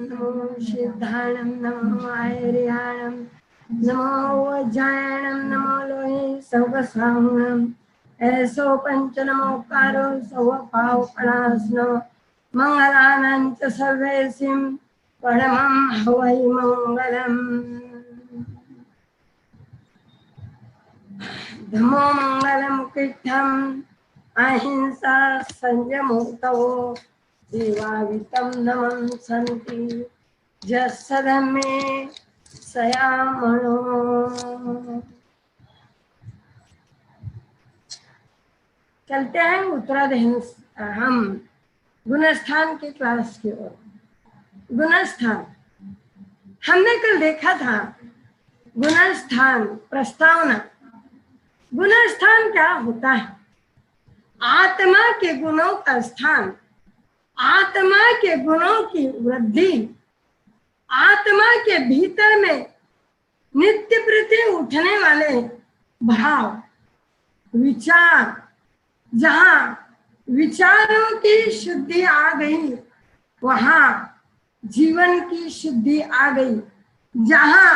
नमो सिद्धाणम नमो आयर्याणम नमो वज्रायणम नमो लोहे सौगसाहुणम ऐसो पंच नमोकारो सौ पाव पणास्नो मंगलानांच सर्वेसिम परमं हवै मंगलम धम्मो मंगलम कृष्णम अहिंसा संयमोक्तो जीवावितं नमं सन्ति जस्सधम्मे सयामणो। चलते हैं उत्तराधीन हम गुणस्थान की क्लास की ओर। गुणस्थान हमने कल देखा था। गुणस्थान प्रस्तावना। गुणस्थान क्या होता है? आत्मा के गुणों का स्थान, आत्मा के गुणों की वृद्धि, आत्मा के भीतर में नित्य प्रति उठने वाले भाव विचार। जहाँ विचारों की शुद्धि आ गई वहाँ जीवन की शुद्धि आ गई। जहाँ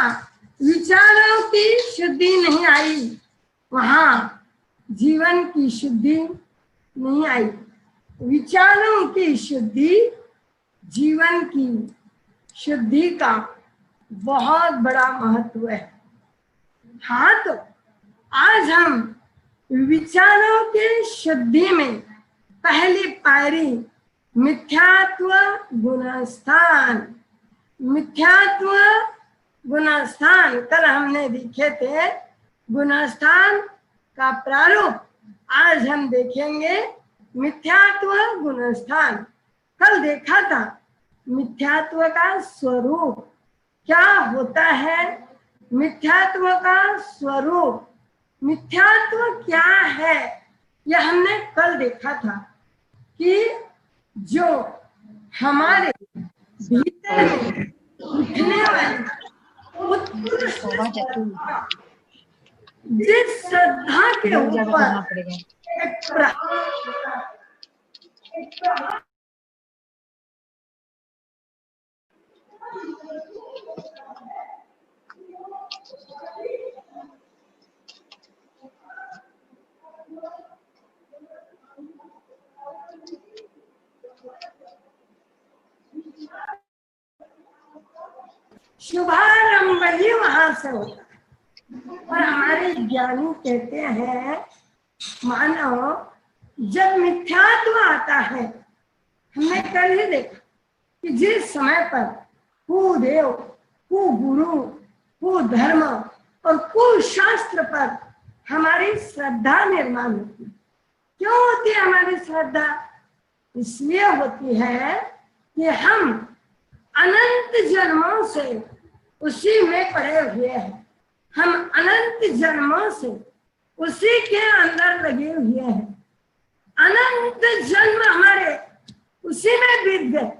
विचारों की शुद्धि नहीं आई वहाँ जीवन की शुद्धि नहीं आई। विचारों की शुद्धि जीवन की शुद्धि का बहुत बड़ा महत्व है। हाँ, तो आज हम विचारों की शुद्धि में पहली पायरी मिथ्यात्व गुणस्थान। मिथ्यात्व गुणस्थान कल हमने देखे थे। गुणस्थान का प्रारूप आज हम देखेंगे मिथ्यात्व गुणस्थान। कल देखा था मिथ्यात्व का स्वरूप क्या होता है। मिथ्यात्व का स्वरूप, मिथ्यात्व क्या है, यह हमने कल देखा था कि जो हमारे भीतर में उठने वाली जिस श्रद्धा के ऊपर शुभारंभ ही वहां से होता है। और हमारे ज्ञानी कहते हैं मानो जब मिथ्यात्व आता है, हमने कल ही देखा कि जिस समय पर कुदेव, कुगुरु, कुधर्म और कुशास्त्र पर हमारी श्रद्धा निर्माण होती है। क्यों होती है हमारी श्रद्धा? इसलिए होती है कि हम अनंत जन्मों से उसी में पड़े हुए हैं। हम अनंत जन्मों से उसी के अंदर लगे हुए हैं। अनंत जन्म हमारे उसी में बीत गए।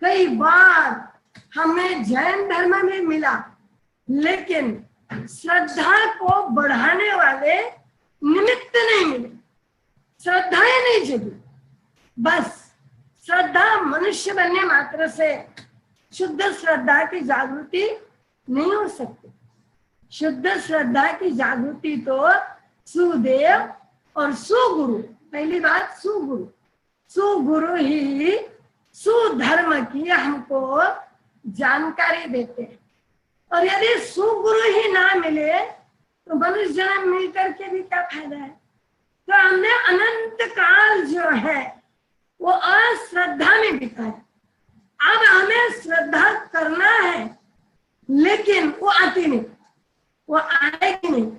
कई बार हमें जैन धर्म में मिला, लेकिन श्रद्धा को बढ़ाने वाले निमित्त नहीं मिले, श्रद्धाएं नहीं जगी। बस श्रद्धा मनुष्य बनने मात्र से शुद्ध श्रद्धा की जागृति नहीं हो सकती। शुद्ध श्रद्धा की जागृति तो सुदेव और सुगुरु, पहली बात सुगुरु, सुगुरु ही सुधर्म की हमको जानकारी देते हैं। और यदि सुगुरु ही ना मिले तो मनुष्य जन्म मिल करके भी क्या फायदा है? तो हमने अनंत काल जो है वो अश्रद्धा में बिताया। अब हमें श्रद्धा करना है, लेकिन वो आती नहीं, वो आएगी नहीं,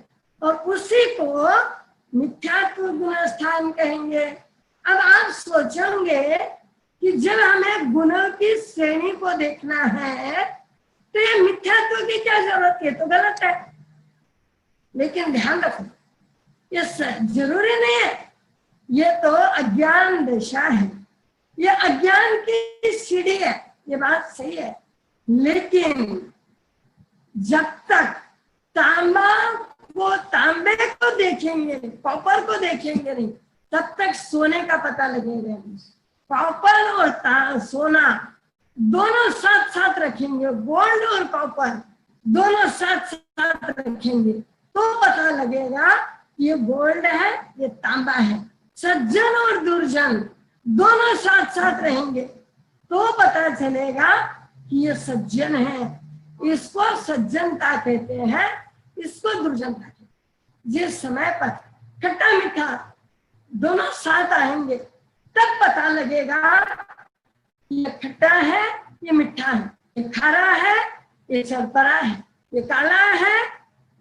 और उसी को मिथ्यात्व गुणस्थान कहेंगे। अब आप सोचेंगे कि जब हमें गुणों की श्रेणी को देखना है तो ये मिथ्यात्व की क्या जरूरत है? तो गलत है। लेकिन ध्यान रखो, ये जरूरी नहीं है। ये तो अज्ञान दशा है, ये अज्ञान की सीढ़ी है, ये बात सही है। लेकिन जब तक तांबे को देखेंगे, कॉपर को देखेंगे नहीं, तब तक सोने का पता लगेगा। कॉपर और सोना दोनों साथ साथ रखेंगे, गोल्ड और कॉपर दोनों साथ साथ रखेंगे तो पता लगेगा ये गोल्ड है, ये तांबा है। सज्जन और दुर्जन दोनों साथ साथ रहेंगे तो पता चलेगा कि ये सज्जन है, इसको सज्जनता कहते हैं, इसको दुर्जनता कहते हैं। जिस समय पर खट्टा मीठा दोनों साथ आएंगे तब पता लगेगा ये खट्टा है, ये मीठा है, ये खारा है, ये चरपरा है, ये काला है,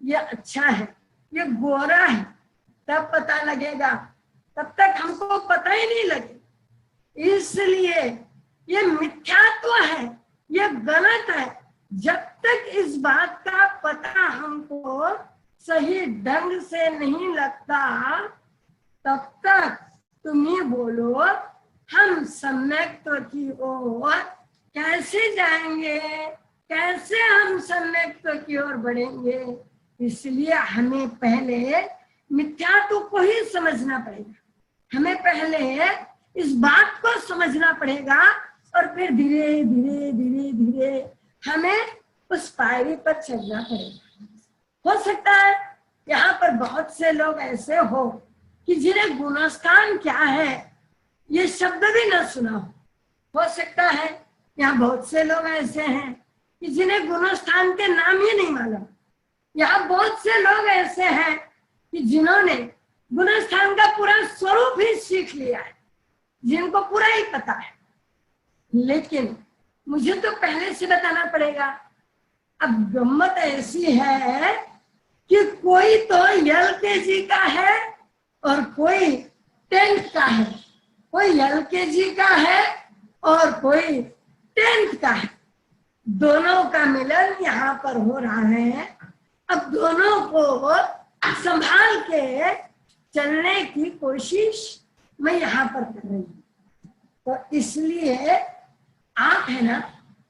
ये अच्छा है, ये गोरा है। तब पता लगेगा, तब तक हमको पता ही नहीं लगे। इसलिए ये मिथ्यात्व है, ये गलत है। जब तक इस बात का पता हमको सही ढंग से नहीं लगता तब तक तुम ही बोलो हम सम्यक्त्व की ओर कैसे जाएंगे, कैसे हम सम्यक्त्व की ओर बढ़ेंगे। इसलिए हमें पहले मिथ्यात्व को ही समझना पड़ेगा, हमें पहले इस बात को समझना पड़ेगा और फिर धीरे धीरे धीरे धीरे हमें उस पायरी पर चलना पड़ेगा। हो सकता है यहाँ पर बहुत से लोग ऐसे हो कि जिन्हें गुणस्थान क्या है ये शब्द भी न सुना हो सकता है यहाँ बहुत से लोग ऐसे हैं कि जिन्हें गुणस्थान के नाम ही नहीं मालूम। यहाँ बहुत से लोग ऐसे हैं कि जिन्होंने गुणस्थान का पूरा स्वरूप ही सीख लिया है, जिनको पूरा ही पता है। लेकिन मुझे तो पहले से बताना पड़ेगा। अब गम्मत ऐसी है कि कोई तो LKG का है और कोई 10th का है, कोई LKG का है और कोई 10th का है। दोनों का मिलन यहाँ पर हो रहा है। अब दोनों को संभाल के चलने की कोशिश मैं यहाँ पर कर रही हूँ। तो इसलिए आप है ना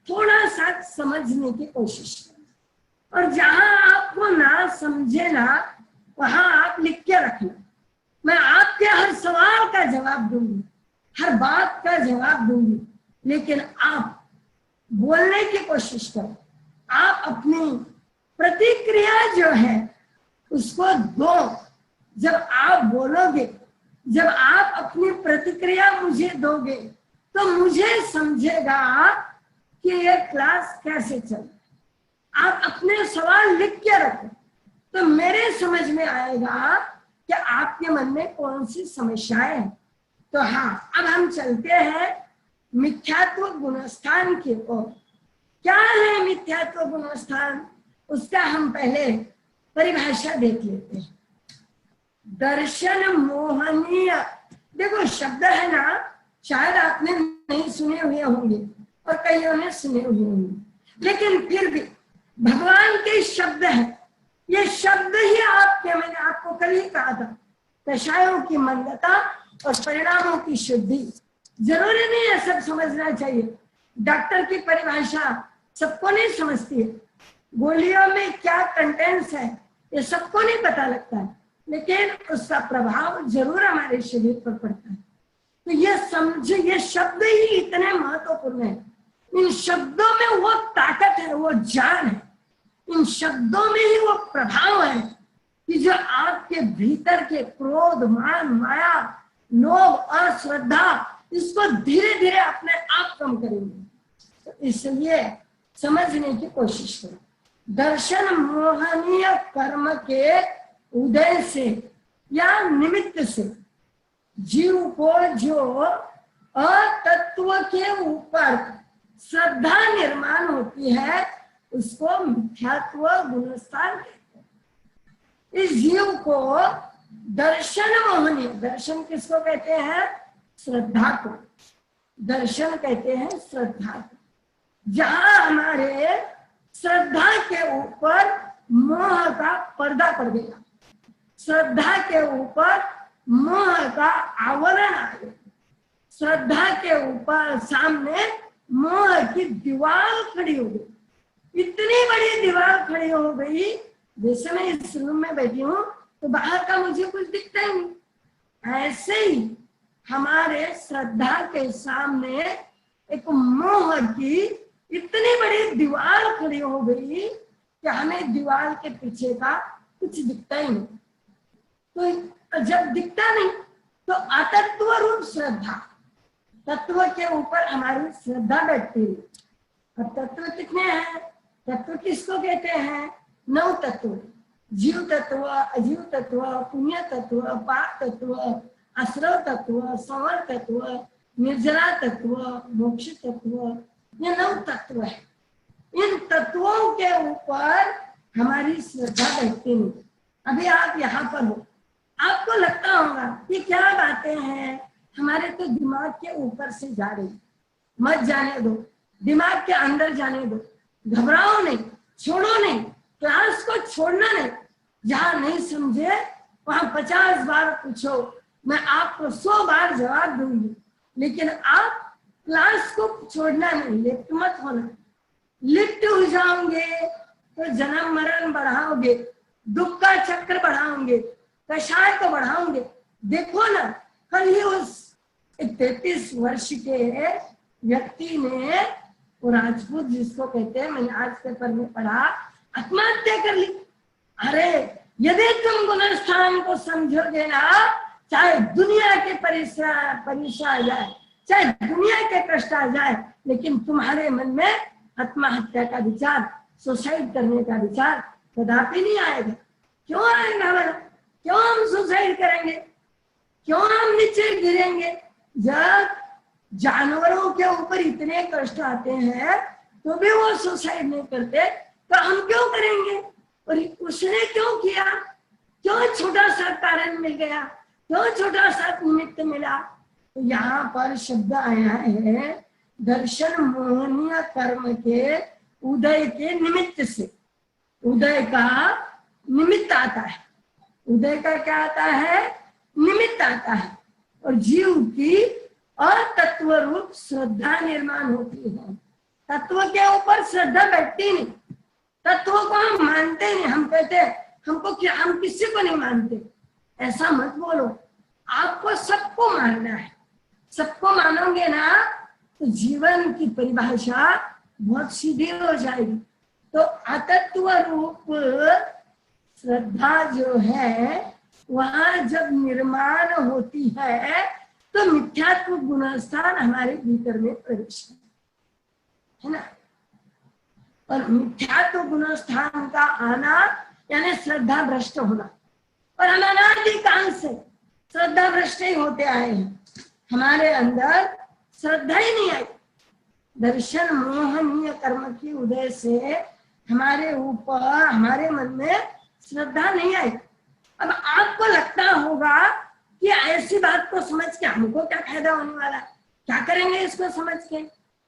थोड़ा सा समझने की कोशिश करें और जहां आपको ना समझे ना वहां आप लिख के रखना। मैं आपके हर सवाल का जवाब दूंगी, हर बात का जवाब दूंगी, लेकिन आप बोलने की कोशिश करो। आप अपनी प्रतिक्रिया जो है उसको दो। जब आप बोलोगे, जब आप अपनी प्रतिक्रिया मुझे दोगे तो मुझे समझेगा कि ये क्लास कैसे चल। आप अपने सवाल लिख के रखो तो मेरे समझ में आएगा कि आपके मन में कौन सी समस्याएं हैं। तो हाँ, अब हम चलते हैं मिथ्यात्व गुणस्थान की ओर। क्या है मिथ्यात्व गुणस्थान, उसका हम पहले परिभाषा देख लेते हैं। दर्शन मोहनीय, देखो शब्द है ना, शायद आपने नहीं सुने हुए होंगे और कईयों ने सुने हुए होंगे, लेकिन फिर भी भगवान के शब्द है। ये शब्द ही आपके, मैंने आपको कल ही कहा था, कषायों की मंदता और परिणामों की शुद्धि। जरूरी नहीं है सब समझना चाहिए। डॉक्टर की परिभाषा सबको नहीं समझती है, गोलियों में क्या कंटेंट्स है ये सबको नहीं पता लगता है, लेकिन उसका प्रभाव जरूर हमारे शरीर पर पड़ता है। तो ये समझ, ये शब्द ही इतने महत्वपूर्ण है। इन शब्दों में वो ताकत है, वो जान है, इन शब्दों में ही वो प्रभाव है कि जो आपके भीतर के क्रोध, मान, माया, लोभ, अश्रद्धा, इसको धीरे धीरे अपने आप कम करेंगे। तो इसलिए समझने की कोशिश करो। दर्शन मोहनीय कर्म के उदय से या निमित्त से जीव को जो अतत्व के ऊपर श्रद्धा निर्माण होती है उसको मिथ्यात्व गुणस्थान कहते हैं। इस जीव को दर्शन मोहनीय, दर्शन किसको कहते हैं? श्रद्धा को। दर्शन कहते हैं श्रद्धा को। जहां हमारे श्रद्धा के ऊपर मोह का पर्दा पड़ गया, श्रद्धा के ऊपर मोह का आवरण आ गया, श्रद्धा के ऊपर सामने मोह की दीवार खड़ी हो गई। इतनी बड़ी दीवार खड़ी हो गई, जैसे मैं इस रूम में बैठी हूँ तो बाहर का मुझे कुछ दिखता ही नहीं। ऐसे ही हमारे श्रद्धा के सामने एक मोह की इतनी बड़ी दीवार खड़ी हो गई कि हमें दीवार के पीछे का कुछ दिखता ही नहीं। तो जब दिखता नहीं तो अतत्व रूप श्रद्धा, तत्व के ऊपर हमारी श्रद्धा बैठती है। अब तत्व कितने हैं? तत्व किसको कहते हैं? 9 तत्व, जीव तत्व, अजीव तत्व, पुण्य तत्व, पाप तत्व, आश्रव तत्व, संवर तत्व, निर्जरा तत्व, मोक्ष तत्व। ये 9 तत्व है। इन तत्वों के ऊपर हमारी श्रद्धा बैठती नहीं। अभी आप यहाँ पर हो, आपको लगता होगा कि क्या बातें हैं, हमारे तो दिमाग के ऊपर से जा रही। मत जाने दो, दिमाग के अंदर जाने दो, घबराओ नहीं, छोड़ो नहीं, क्लास को छोड़ना नहीं। जहां नहीं समझे वहां 50 बार पूछो, मैं आपको 100 बार जवाब दूंगी, लेकिन आप क्लास को छोड़ना नहीं। लिप्त मत होना। लिप्त हो जाओगे तो जन्म मरण बढ़ाओगे, दुख का चक्र बढ़ाओगे, कषाय को बढ़ाओगे। देखो ना, कल ही उस 33 वर्ष के व्यक्ति ने, वो राजपूत जिसको कहते हैं, मैंने आज पेपर में पढ़ा, आत्महत्या कर ली। अरे यदि तुम गुणस्थान को समझोगे ना, चाहे दुनिया के परीक्षा आ जाए, चाहे दुनिया के कष्ट आ जाए, लेकिन तुम्हारे मन में आत्महत्या का विचार, सुसाइड करने का विचार कदापि नहीं आएगा। क्यों आएगा भाई? क्यों हम सुसाइड करेंगे? क्यों हम नीचे गिरेंगे? जब जानवरों के ऊपर इतने कष्ट आते हैं तो भी वो सुसाइड नहीं करते, तो हम क्यों करेंगे? और उसने क्यों किया? क्यों छोटा सा कारण मिल गया? क्यों छोटा सा निमित्त मिला? तो यहाँ पर शब्द आया है दर्शन मोहनीय कर्म के उदय के निमित्त से। उदय का निमित्त आता है। उदय का क्या आता है? निमित्त आता है। और जीव की अतत्व रूप श्रद्धा निर्माण होती है। तत्व के ऊपर श्रद्धा बैठती नहीं। तत्व को हम मानते नहीं। हम कहते हमको क्या, हम किसी को नहीं मानते। ऐसा मत बोलो, आपको सबको मानना है। सबको मानोगे ना तो जीवन की परिभाषा बहुत सीधी हो जाएगी। तो अतत्व रूप श्रद्धा जो है वहां जब निर्माण होती है तो मिथ्यात्व गुणस्थान हमारे भीतर में प्रवेश है ना। और मिथ्यात्व गुणस्थान का आना यानी श्रद्धा भ्रष्ट होना। और हम अनादिकाल से श्रद्धा भ्रष्ट ही होते आए हैं। हमारे अंदर श्रद्धा ही नहीं आई। दर्शन मोहनीय कर्म की उदय से हमारे ऊपर, हमारे मन में श्रद्धा नहीं आई। अब आपको लगता होगा कि ऐसी बात को समझ के हमको क्या फायदा होने वाला, क्या करेंगे इसको समझ के।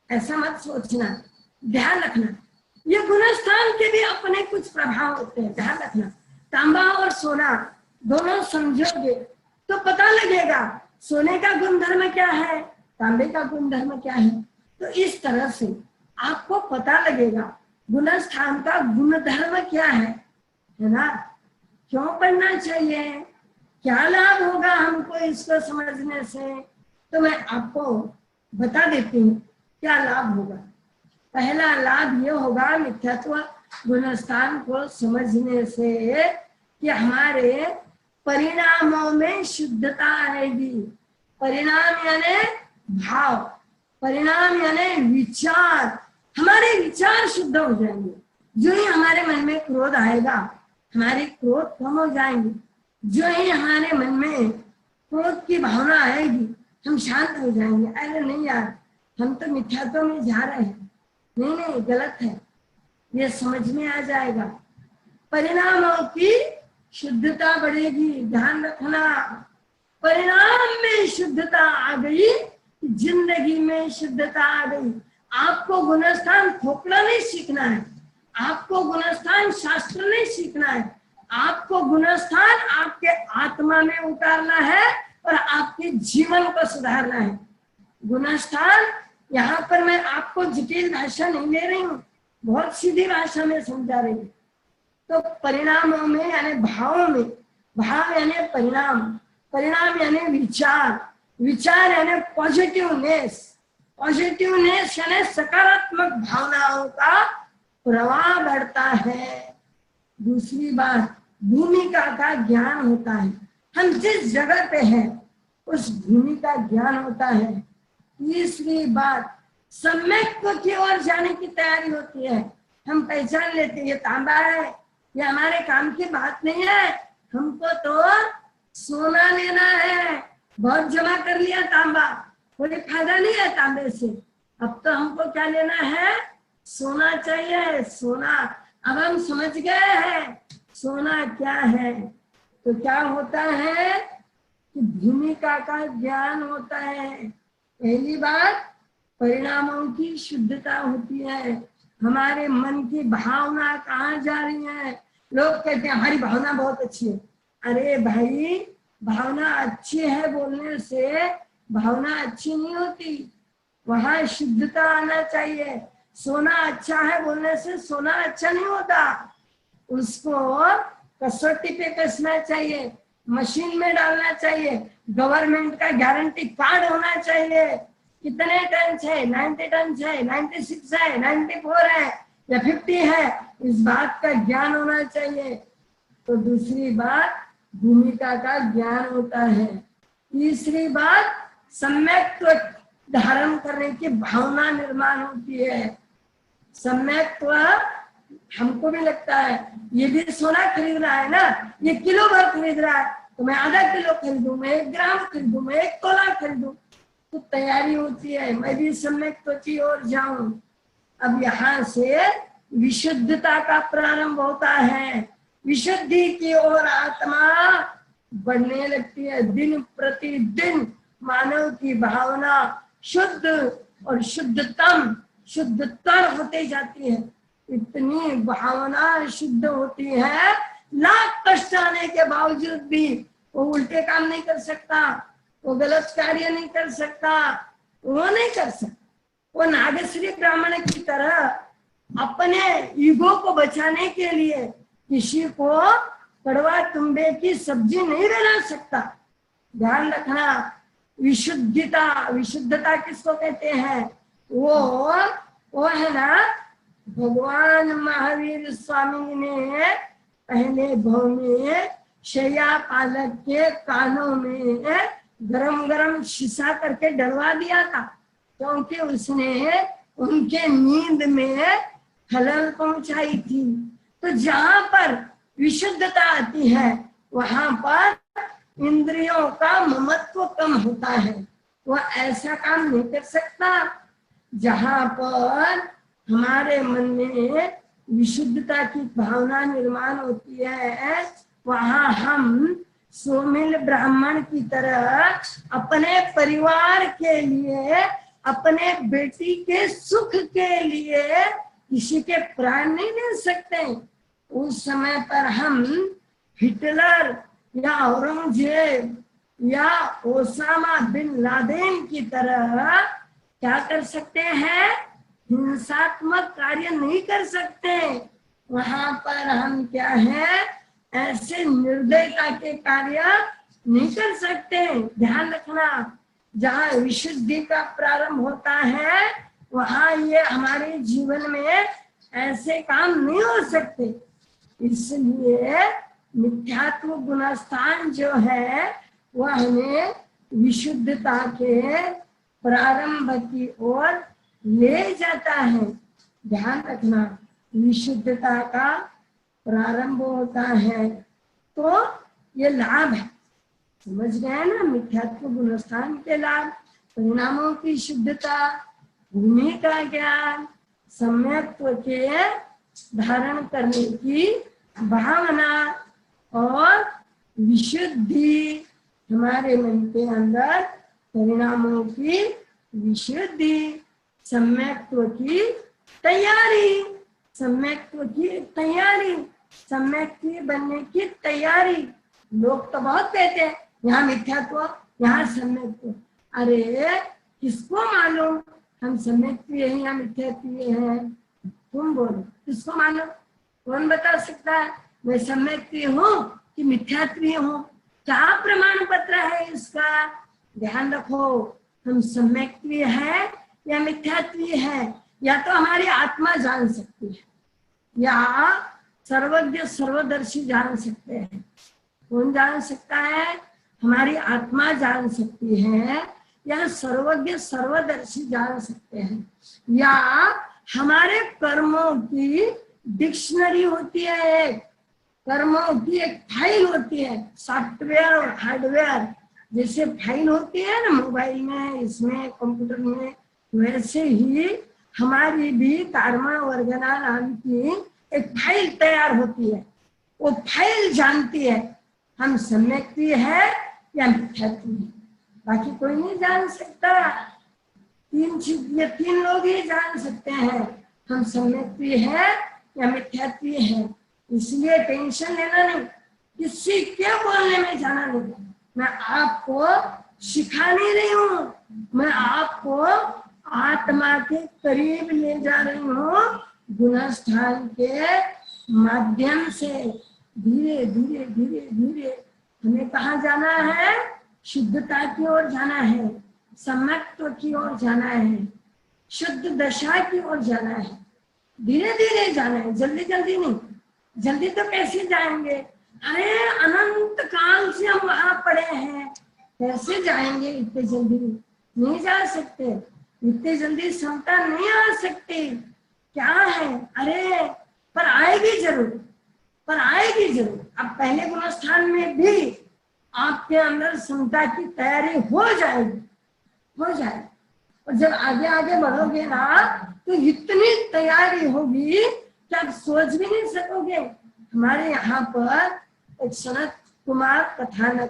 ऐसा मत सोचना, ध्यान रखना। ये गुणस्थान के भी अपने कुछ प्रभाव होते हैं, ध्यान रखना। तांबा और सोना दोनों समझोगे तो पता लगेगा सोने का गुणधर्म क्या है, तांबे का गुणधर्म क्या है। तो इस तरह से आपको पता लगेगा गुणस्थान का गुणधर्म क्या है ना। क्यों पढ़ना चाहिए, क्या लाभ होगा हमको इसको समझने से, तो मैं आपको बता देती हूँ क्या लाभ होगा। पहला लाभ ये होगा मिथ्यात्व गुणस्थान को समझने से कि हमारे परिणामों में शुद्धता आएगी। परिणाम यानी भाव, परिणाम यानी विचार। हमारे विचार शुद्ध हो जाएंगे। जो ही हमारे मन में क्रोध आएगा हमारे क्रोध कम हो जाएंगे। जो ही हमारे मन में क्रोध की भावना आएगी हम शांत हो जाएंगे। अरे नहीं यार, हम तो मिथ्यात्व में जा रहे हैं, नहीं नहीं गलत है, ये समझ में आ जाएगा। परिणामों की शुद्धता बढ़ेगी। ध्यान रखना, परिणाम में शुद्धता आ गई, जिंदगी में शुद्धता आ गई। आपको गुणस्थान थोपड़ा नहीं सीखना है, आपको गुणस्थान शास्त्र नहीं सीखना है, आपको गुणस्थान आपके आत्मा में उतारना है और आपके जीवन को सुधारना है। गुणस्थान यहाँ पर मैं आपको जटिल भाषा नहीं ले रही हूँ, बहुत सीधी भाषा में समझा रही हूँ। तो परिणामों में यानी भावों में, भाव यानी परिणाम, परिणाम यानी विचार, विचार यानी पॉजिटिवनेस, पॉजिटिवनेस यानी सकारात्मक भावनाओं का प्रवाह बढ़ता है। दूसरी बात, भूमिका का ज्ञान होता है, हम जिस जगह पे हैं उस भूमि का ज्ञान होता है। तीसरी बात, सम्यक्त्व की ओर जाने की तैयारी होती है। हम पहचान लेते हैं ये तांबा है, ये हमारे काम की बात नहीं है, हमको तो सोना लेना है, बहुत जमा कर लिया तांबा, कोई फायदा नहीं है तांबे से, अब तो हमको क्या लेना है, सोना चाहिए, सोना। अब हम समझ गए हैं सोना क्या है, तो क्या होता है कि भूमिका का ज्ञान होता है। पहली बात, परिणामों की शुद्धता होती है, हमारे मन की भावना कहाँ जा रही है। लोग कहते हैं हमारी भावना बहुत अच्छी है, अरे भाई भावना अच्छी है बोलने से भावना अच्छी नहीं होती, वहां शुद्धता आना चाहिए। सोना अच्छा है बोलने से सोना अच्छा नहीं होता, उसको कसौटी पे कसना चाहिए, मशीन में डालना चाहिए, गवर्नमेंट का गारंटी कार्ड होना चाहिए, कितने टन है, 90 टन है, 96 है, 94 है या 50 है, इस बात का ज्ञान होना चाहिए। तो दूसरी बात, भूमिका का ज्ञान होता है। तीसरी बात, सम्यक्त्व धारण करने की भावना निर्माण होती है। सम्यक्त्व, हमको भी लगता है ये भी सोना खरीद रहा है ना, ये किलो भर खरीद रहा है, तो मैं आधा किलो खरीदूं, मैं 1 ग्राम खरीदूं, मैं 1 तोला खरीदूं, तो तैयारी होती है, मैं भी सम्यक्त्व की ओर जाऊं। अब यहाँ से विशुद्धता का प्रारंभ होता है, विशुद्धि की ओर आत्मा बढ़ने लगती है। दिन प्रतिदिन मानव की भावना शुद्ध और शुद्धतर होते जाती है। इतनी भावना शुद्ध होती है, लाख कष्ट आने के बावजूद भी वो उल्टे काम नहीं कर सकता, वो गलत कार्य नहीं कर सकता, वो नहीं कर सकता। वो नागश्री ब्राह्मण की तरह अपने ईगो को बचाने के लिए किसी को कड़वा तुम्बे की सब्जी नहीं बना सकता। ध्यान रखना, विशुद्धता किसको कहते हैं, वो है ना, भगवान महावीर स्वामी ने पहले भाव में शैया पालक के कानों में गरम गरम शीशा करके डलवा दिया था, क्योंकि उसने उनके नींद में खलल पहुंचाई थी। तो जहां पर विशुद्धता आती है वहां पर इंद्रियों का ममत्व कम होता है, वो ऐसा काम नहीं कर सकता। जहां पर हमारे मन में विशुद्धता की भावना निर्माण होती है, वहां हम सोमिल ब्राह्मण की तरह अपने परिवार के लिए, अपने बेटी के सुख के लिए किसी के प्राण नहीं ले सकते। उस समय पर हम हिटलर या औरंगजेब या ओसामा बिन लादेन की तरह क्या कर सकते हैं, हिंसात्मक कार्य नहीं कर सकते। वहां पर हम क्या है, ऐसे निर्दयता के कार्य नहीं कर सकते। ध्यान रखना, जहाँ विशुद्धि का प्रारंभ होता है वहां ये हमारे जीवन में ऐसे काम नहीं हो सकते। इसलिए मिथ्यात्व गुणस्थान जो है वह हमें विशुद्धता के प्रारंभ की ओर ले जाता है। ध्यान रखना, विशुद्धता का प्रारंभ होता है तो ये लाभ है, समझ गए ना, मिथ्यात्व गुणस्थान के लाभ, परिणामों की शुद्धता, भूमि का ज्ञान, सम्यक्त्व के धारण करने की भावना और विशुद्धि, हमारे मन के अंदर परिणामों की विशुद्धि, सम्यक्त्व की तैयारी, सम्यक्त्व की तैयारी, सम्यक्त्व बनने की तैयारी। लोग तो बहुत कहते हैं यहाँ मिथ्यात्व, यहाँ सम्यक्त्व, अरे किसको मालूम हम सम्यक्त्व है या मिथ्यात्व है, तुम बोलो किसको मालूम, कौन बता सकता है मैं सम्यक्त्व हूँ कि मिथ्यात्व हूँ, क्या प्रमाण पत्र है इसका। ध्यान रखो, हम सम्यक्त्व है या मिथ्यात्व है, या तो हमारी आत्मा जान सकती है, या सर्वज्ञ सर्वदर्शी जान सकते हैं। कौन जान सकता है? हमारी आत्मा जान सकती है, या सर्वज्ञ सर्वदर्शी जान सकते हैं, या हमारे कर्मों की डिक्शनरी होती है, कर्मों की एक फाइल होती है, सॉफ्टवेयर और हार्डवेयर। जैसे फाइल होती है ना मोबाइल में, इसमें कंप्यूटर में, वैसे ही हमारी भी कर्मा वर्गना नाम की एक फाइल तैयार होती है। वो फाइल जानती है हम सम्यक्ति है या मिथ्यात्व है, बाकी कोई नहीं जान सकता। तीन चीज, ये तीन लोग ही जान सकते हैं हम सम्यक्ति है या मिथ्यात्व है। इसलिए टेंशन लेना नहीं, किसी के बोलने में जाना नहीं। मैं आपको सिखा नहीं रही हूँ, मैं आपको आत्मा के करीब ले जा रही हूँ, गुणस्थान के माध्यम से। धीरे धीरे धीरे धीरे हमें कहाँ जाना है? शुद्धता की ओर जाना है, सम्यक्त्व की ओर जाना है, शुद्ध दशा की ओर जाना है। धीरे धीरे जाना है, जल्दी जल्दी नहीं। जल्दी तो कैसे जाएंगे? अरे अनंत काल से हम वहां पड़े हैं, कैसे जाएंगे? इतने जल्दी नहीं जा सकते, इतने जल्दी क्षमता नहीं आ सकती। क्या है? अरे पर आएगी जरूर, पर आएगी जरूर। अब पहले गुणस्थान में भी आपके अंदर क्षमता की तैयारी हो जाएगी, हो जाएगी। और जब आगे आगे बढ़ोगे ना, तो इतनी तैयारी होगी कि आप सोच भी नहीं सकोगे। हमारे यहाँ पर एक सनत कुमार कथानक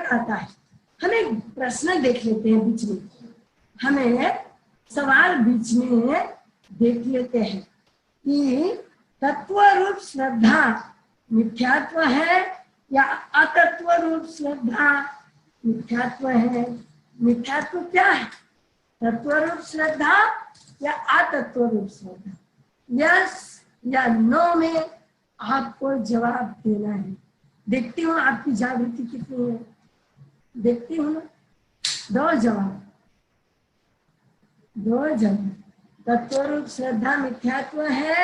आता है। हम एक प्रश्न देख लेते हैं बीच में, हमें सवाल बीच में देख लेते हैं कि तत्व रूप श्रद्धा मिथ्यात्व है या अतत्व रूप श्रद्धा मिथ्यात्व है? मिथ्यात्व क्या है? तत्व रूप श्रद्धा या अतत्व रूप श्रद्धा? यस या नो में आपको जवाब देना है। देखती हूँ आपकी जागृति कितनी है, देखती हूँ ना। दो जवाब, दो जवाब। तत्व रूप श्रद्धा मिथ्यात्व है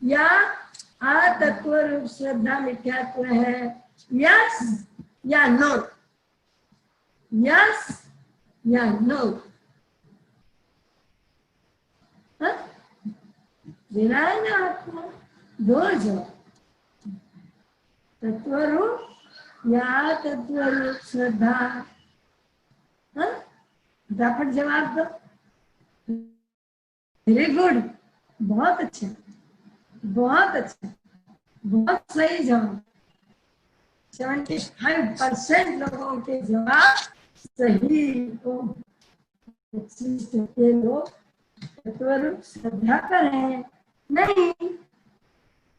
या अतत्व रूप श्रद्धा मिथ्यात्व है? यस या नो? यस या नो? देना है ना आपको दो जवाब, तत्व रूप या तत्व रूप श्रद्धा। फटाफट जवाब दो। वेरी गुड, बहुत अच्छा, बहुत अच्छा, बहुत सही जवाब। 75% लोगों के जवाब सही। तो 25% लोग तत्वरूप श्रद्धा करें। नहीं,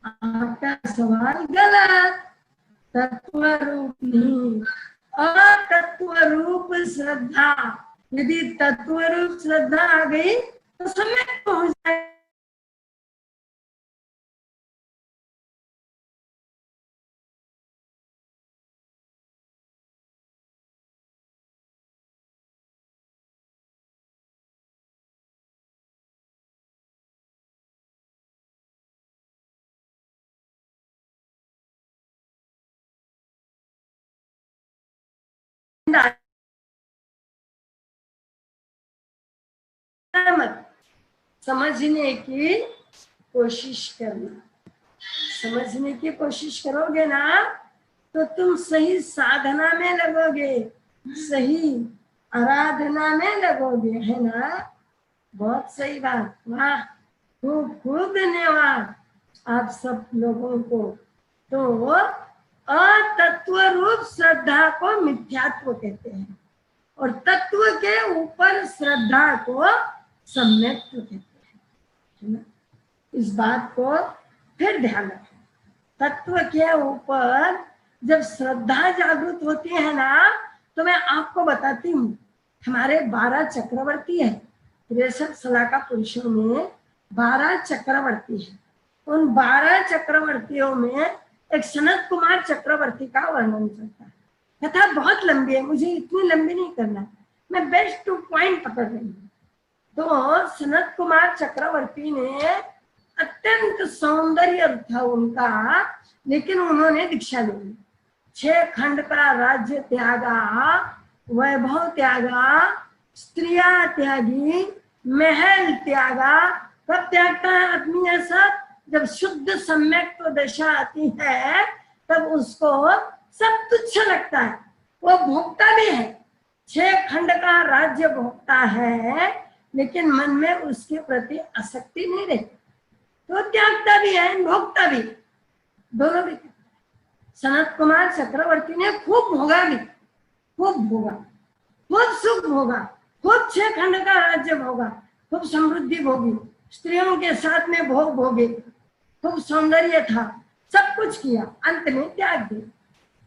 आपका सवाल गलत। तत्वरूप नहीं, अतत्वरूप श्रद्धा। यदि तत्वरूप श्रद्धा आ गई तो समय पहुंच जाए। मत समझने की कोशिश करना, समझने की कोशिश करोगे ना तो तुम सही साधना में लगोगे, सही आराधना में लगोगे, है ना? बहुत सही बात, वाह, खूब खूब धन्यवाद आप सब लोगों को। तो अतत्व रूप श्रद्धा को मिथ्यात्व कहते हैं और तत्व के ऊपर श्रद्धा को सम्यक्त्व कहते हैं, है ना? इस बात को फिर ध्यान रखें। तत्व के ऊपर जब श्रद्धा जागृत होती है ना, तो मैं आपको बताती हूँ, हमारे 12 चक्रवर्ती है, 63 सलाका पुरुषों में 12 चक्रवर्ती है। उन 12 चक्रवर्तियों में एक सनत कुमार चक्रवर्ती का वर्णन करता है। कथा बहुत लंबी है, मुझे इतनी लंबी नहीं करना, मैं बेस्ट टू पॉइंट पकड़ रही हूँ। तो सनत कुमार चक्रवर्ती ने अत्यंत सौंदर्य था उनका, लेकिन उन्होंने दीक्षा ले ली। 6 खंड का राज्य त्यागा, वैभव त्यागा, स्त्रियां त्यागी, महल त्यागा। कब त्यागता है आदमी ऐसा? जब शुद्ध सम्यक तो दशा आती है, तब उसको सब तुच्छ लगता है। वो भोगता भी है, 6 खंड का राज्य भोगता है, लेकिन मन में उसके प्रति आसक्ति नहीं रहती। तो त्यागता भी है, भोगता भी, दोनों भी। सनत कुमार चक्रवर्ती ने खूब भोगा भी, खूब भोगा, खूब सुख भोगा, खूब 6 खंड का राज्य भोगा, खूब समृद्धि भोगी, स्त्रियों के साथ में भोग भोगे, खूब सौंदर्य था, सब कुछ किया, अंत में त्याग दिया।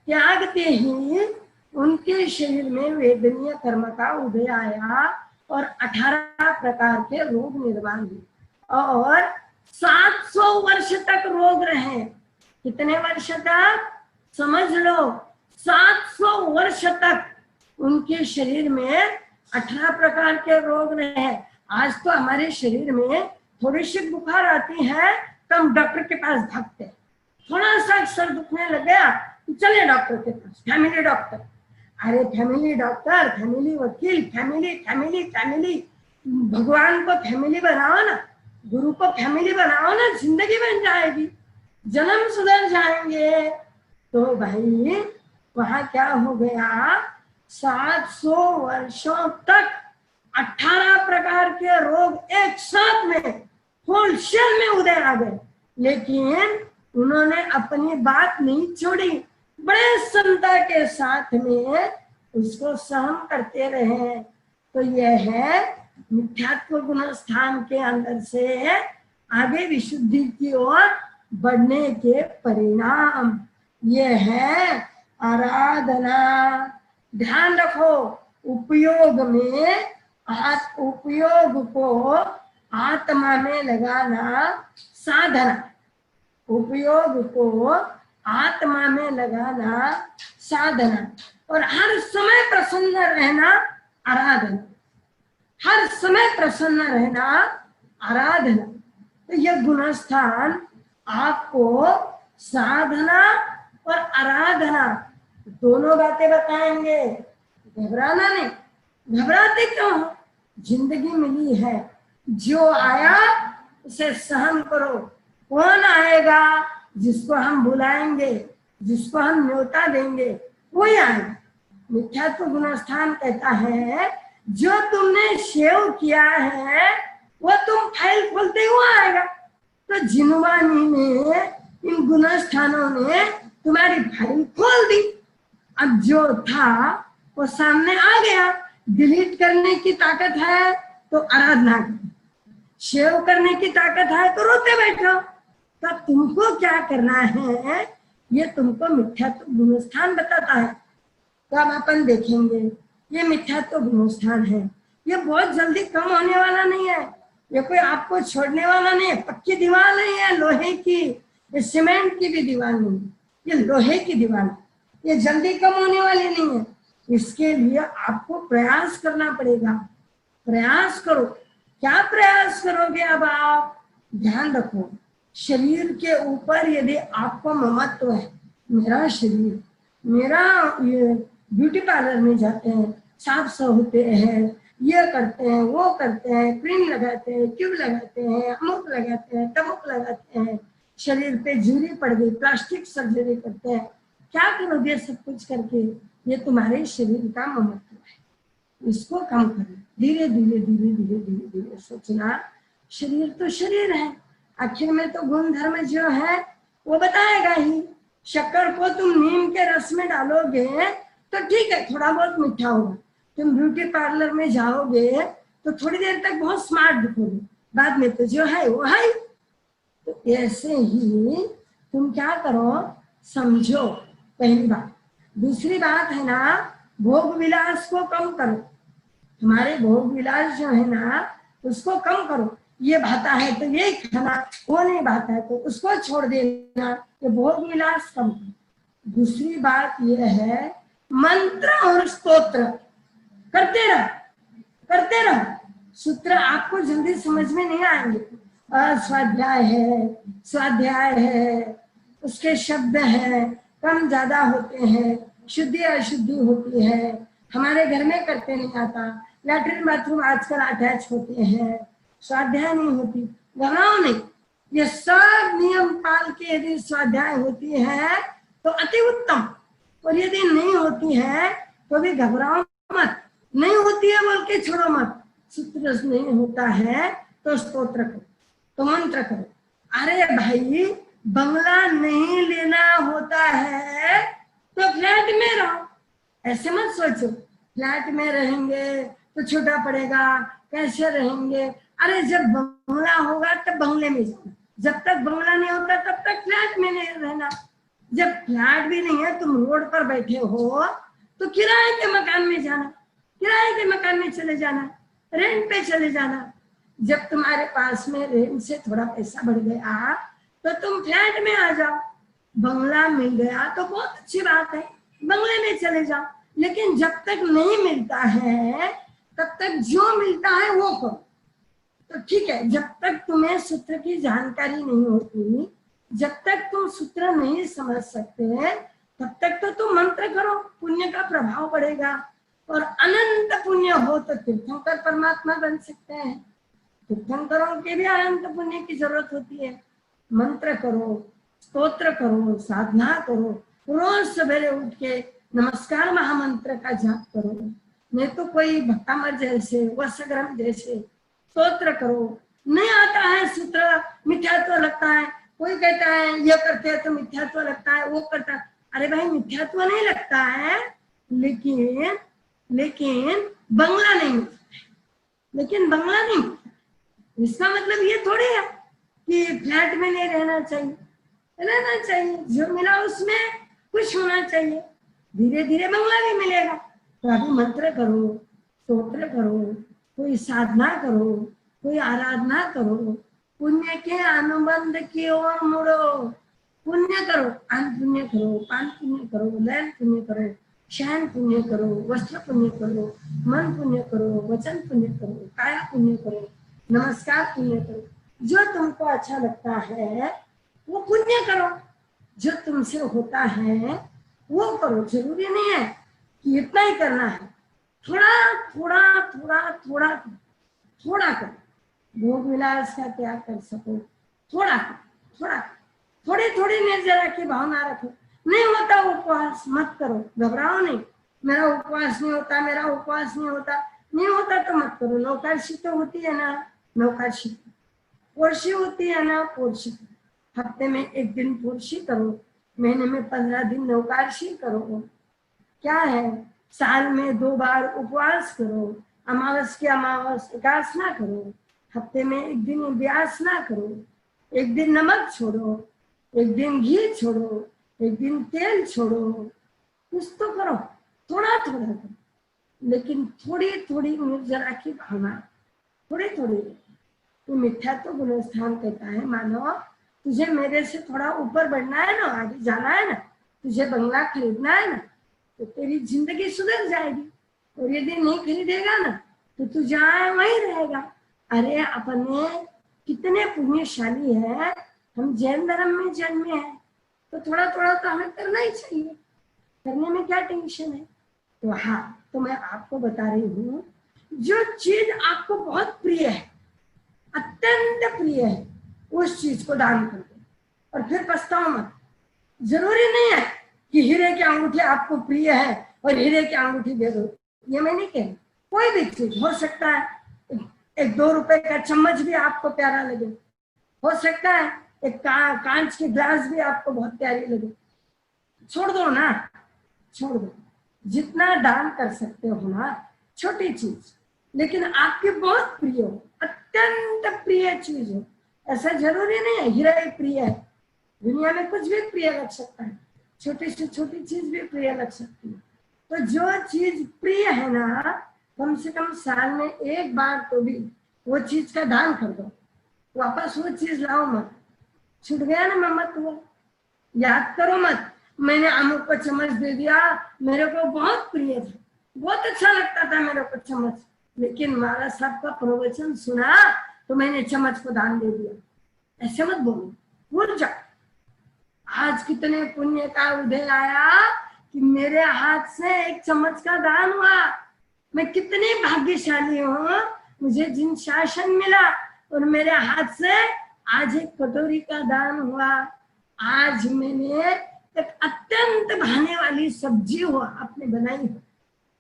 त्यागते ही उनके शरीर में वेदनीय कर्म का उदय आया और 18 प्रकार के रोग निर्माण हुए और 700 वर्ष तक रोग रहे। कितने वर्ष तक? समझ लो, 700 वर्ष तक उनके शरीर में 18 प्रकार के रोग रहे। आज तो हमारे शरीर में थोड़ी सी बुखार आती है तो हम डॉक्टर के पास भागते हैं। थोड़ा सा सर दुखने लग गया, चले डॉक्टर के पास, फैमिली डॉक्टर। अरे फैमिली डॉक्टर, फैमिली वकील, फैमिली फैमिली फैमिली। भगवान को फैमिली बनाओ ना, गुरु को फैमिली बनाओ ना, जिंदगी बन जाएगी, जन्म सुधर जाएंगे। तो भाई वहां क्या हो गया? 700 वर्षों तक 18 प्रकार के रोग एक साथ में होलसेल में उदय आ गए, लेकिन उन्होंने अपनी बात नहीं छोड़ी, बड़े समता के साथ में उसको सहन करते रहे। तो यह है मिथ्यात्व गुण स्थान के अंदर से आगे विशुद्धि की ओर बढ़ने के परिणाम। ये है आराधना। ध्यान रखो, उपयोग में उपयोग को आत्मा में लगाना साधना, उपयोग को आत्मा में लगाना साधना, और हर समय प्रसन्न रहना आराधना, हर समय प्रसन्न रहना आराधना। तो यह गुणस्थान आपको साधना और आराधना दोनों बातें बताएंगे। घबराना नहीं। घबराते क्यों हो? जिंदगी मिली है, जो आया उसे सहन करो। कौन आएगा? जिसको हम बुलाएंगे, जिसको हम न्योता देंगे, वही आएगा। मिथ्यात्व गुणस्थान कहता है जो तुमने सेव किया है वो तुम फाइल खोलते हुए आएगा। तो जिनवानी ने, इन गुणस्थानों ने तुम्हारी फाइल खोल दी। अब जो था वो सामने आ गया। डिलीट करने की ताकत है तो आराधना करो, सेव करने की ताकत है तो रोते बैठो। तो तुमको क्या करना है, ये तुमको मिथ्यात्व गुणस्थान बताता है। तो अब अपन देखेंगे, ये मिथ्यात्व गुणस्थान है, ये बहुत जल्दी कम होने वाला नहीं है, ये कोई आपको छोड़ने वाला नहीं है। पक्की दीवार नहीं है लोहे की, ये सीमेंट की भी दीवार नहीं है, ये लोहे की दीवार, ये जल्दी कम होने वाली नहीं है। इसके लिए आपको प्रयास करना पड़ेगा। प्रयास करो। क्या प्रयास करोगे? अब आप ध्यान रखो, शरीर के ऊपर यदि आपको ममत्व है, मेरा शरीर, मेरा, ये ब्यूटी पार्लर में जाते हैं, साफ साफ होते हैं, ये करते हैं, वो करते हैं, क्रीम लगाते हैं, ट्यूब लगाते हैं, अमुक लगाते हैं, तमुक लगाते हैं, शरीर पे झुर्री पड़ गई, प्लास्टिक सर्जरी करते हैं। क्या करोगे सब कुछ करके? ये तुम्हारे शरीर का ममत्व है, इसको कम करो। धीरे धीरे धीरे धीरे धीरे धीरे सोचना, शरीर तो शरीर है, आखिर में तो गुण धर्म जो है वो बताएगा ही। शक्कर को तुम नीम के रस में डालोगे तो ठीक है, थोड़ा बहुत मीठा होगा। तुम ब्यूटी पार्लर में जाओगे तो थोड़ी देर तक बहुत स्मार्ट दिखोगे, बाद में तो जो है वो है। तो ऐसे ही तुम क्या करो, समझो, पहली बात। दूसरी बात है ना, भोग विलास को कम करो। तुम्हारे भोग विलास जो है ना उसको कम करो। ये भाता है तो ये खाना, वो नहीं भाता है तो उसको छोड़ देना, ये भोग विलास कम करो। दूसरी बात ये है, मंत्र और स्तोत्र, करते रहो, करते रहो। सूत्र आपको जल्दी समझ में नहीं आएंगे। स्वाध्याय है, स्वाध्याय है, उसके शब्द हैं, कम ज्यादा होते हैं, शुद्धि अशुद्धि होती है, हमारे घर में करते नहीं आता। लैट्रिन बाथरूम आजकल अटैच होते हैं, स्वाध्याय नहीं होती। घबराओ नहीं, ये सब नियम पाल के यदि स्वाध्याय होती है तो अति उत्तम, और यदि नहीं होती है तो भी घबराओ मत। नहीं होती है बोल के छोड़ो मत। सूत्र नहीं होता है तो स्तोत्र करो, तो मंत्र करो। अरे भाई, बंगला नहीं लेना होता है तो फ्लैट में रहो। ऐसे मत सोचो फ्लैट में रहेंगे तो छोटा पड़ेगा, कैसे रहेंगे। अरे जब बंगला होगा तब बंगले में जाना, जब तक बंगला नहीं होता तब तक फ्लैट में नहीं रहना। जब फ्लैट भी नहीं है, तुम रोड पर बैठे हो तो किराए के मकान में जाना, किराए के मकान में चले जाना, रेंट पे चले जाना। जब तुम्हारे पास में रेंट से थोड़ा पैसा बढ़ गया तो तुम फ्लैट में आ जाओ। बंगला मिल गया तो बहुत अच्छी बात है, बंगले में चले जाओ। लेकिन जब तक नहीं मिलता है तब तक जो मिलता है वो करो। तो ठीक है, जब तक तुम्हें सूत्र की जानकारी नहीं होती, जब तक तुम सूत्र नहीं समझ सकते, तब तक तो तुम मंत्र करो, पुण्य का प्रभाव बढ़ेगा। और अनंत पुण्य हो तो तीर्थंकर परमात्मा बन सकते हैं। तीर्थंकरों के भी अनंत पुण्य की जरूरत होती है। मंत्र करो, स्तोत्र करो, साधना करो, रोज सवेरे उठ के नमस्कार महामंत्र का जाप करो। नहीं तो कोई भक्तामर जैसे, वसग्रम जैसे स्तोत्र करो। नहीं आता है सूत्र, मिथ्यात्व लगता है। कोई कहता है ये करते हैं तो मिथ्यात्व लगता है, वो करता है। अरे भाई, मिथ्यात्व नहीं लगता है, लेकिन बंगला नहीं मिलता है, लेकिन बंगला नहीं मिलता। इसका मतलब ये थोड़ी है कि फ्लैट में नहीं रहना चाहिए, रहना चाहिए। जो मिला उसमें खुश होना चाहिए। धीरे धीरे बंगला भी मिलेगा। तो अभी मंत्र करो, स्तोत्र करो, कोई साधना करो, कोई आराधना करो, पुण्य के अनुबंध की ओर मुड़ो। पुण्य करो, अन्न पुण्य करो, पान पुण्य करो, लैन पुण्य करो, शयन पुण्य करो, वस्त्र पुण्य करो, मन पुण्य करो, वचन पुण्य करो, काया पुण्य करो, नमस्कार पुण्य करो। जो तुमको अच्छा लगता है वो पुण्य करो, जो तुमसे होता है वो करो। जरूरी नहीं है कि इतना ही करना है, थोड़ा थोड़ा थोड़ा थोड़ा थोड़ा करो। भोग विलास का त्याग कर सको, थोड़ा थोड़ा थोड़ी थोड़ी निर्जरा की भावना रखो। नहीं होता उपवास मत करो, घबराओ नहीं। मेरा उपवास नहीं होता, मेरा उपवास नहीं होता, नहीं होता तो मत करो। नौकाशी तो होती है ना, नौकाशी, पोर्शी होती है ना, पोर्शी। हफ्ते में एक दिन पोर्शी करो, महीने में 15 दिन नौकाशी करो। क्या है, साल में 2 बार उपवास करो, अमावस की अमावस उपासना करो, हफ्ते में एक दिन व्यासना करो, एक दिन नमक छोड़ो, एक दिन घी छोड़ो, एक दिन तेल छोड़ो। कुछ तो करो, थोड़ा थोड़ा करो, लेकिन थोड़ी थोड़ी निर्जरा की भावना, थोड़ी थोड़ी। तो मिथ्या तो गुणस्थान कहता है, मानो तुझे मेरे से थोड़ा ऊपर बढ़ना है ना, आगे जाना है ना, तुझे बंगला खरीदना है ना, तो तेरी जिंदगी सुधर जाएगी। और यदि नहीं खरीदेगा ना तो तू जहाँ वहीं रहेगा। अरे अपने कितने पुण्यशाली है, हम जैन धर्म में जन्मे हैं, तो थोड़ा थोड़ा तो हमें करना ही चाहिए। करने में क्या टेंशन है। तो हाँ, तो मैं आपको बता रही हूँ, जो चीज आपको बहुत प्रिय है, अत्यंत प्रिय है, उस चीज को दान कर दो और फिर पछताओ मत। जरूरी नहीं है कि हीरे की अंगूठी आपको प्रिय है और हीरे की अंगूठी दे दो, ये मैं नहीं कह। कोई भी चीज हो सकता है, एक 2 रुपए का चम्मच भी आपको प्यारा लगे, हो सकता है एक कांच की ग्लास भी आपको बहुत प्यारी लगे, छोड़ दो ना, छोड़ दो। जितना दान कर सकते हो ना, छोटी चीज, लेकिन आपकी बहुत प्रिय हो, अत्यंत प्रिय चीज हो। ऐसा जरूरी नहीं है हीरा ही प्रिय है, दुनिया में कुछ भी प्रिय लग सकता है, छोटी से छोटी चीज भी प्रिय लग सकती है। तो जो चीज प्रिय है ना, कम से कम साल में एक बार तो भी वो चीज का दान कर दो। वापस वो चीज लाओ मत, छूट गया ना मत हुआ, याद करो मत, मैंने अमुक को चम्मच दे दिया, मेरे को बहुत प्रिय था, बहुत अच्छा लगता था मेरे को चम्मच, लेकिन महाराज साहब का प्रवचन सुना तो मैंने चम्मच को दान दे दिया। ऐसे मत बोलो, भूल जा। आज कितने पुण्य का उदय आया कि मेरे हाथ से एक चम्मच का दान हुआ। मैं कितनी भाग्यशाली हूँ, मुझे जिन शासन मिला और मेरे हाथ से आज एक कटोरी का दान हुआ। आज मैंने एक अत्यंत भाने वाली सब्जी हो आपने बनाई हो,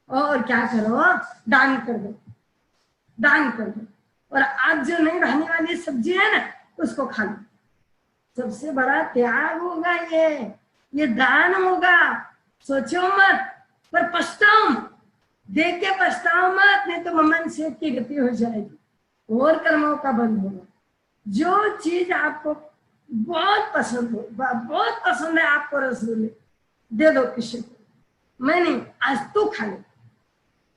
और क्या करो, दान कर दो, दान कर दो। और आज जो नहीं भाने वाली सब्जी है ना, उसको खा लो। सबसे बड़ा त्याग होगा ये दान होगा। सोचो मत, पर पछताओ, देख के पछताओ मत, नहीं तो ममन सेठ की गति हो जाएगी और कर्मों का बंद होगा। जो चीज आपको बहुत पसंद हो, बहुत पसंद है आपको रसगुल्ले, दे दो किसी को, मैं नहीं, आज तू खा ले।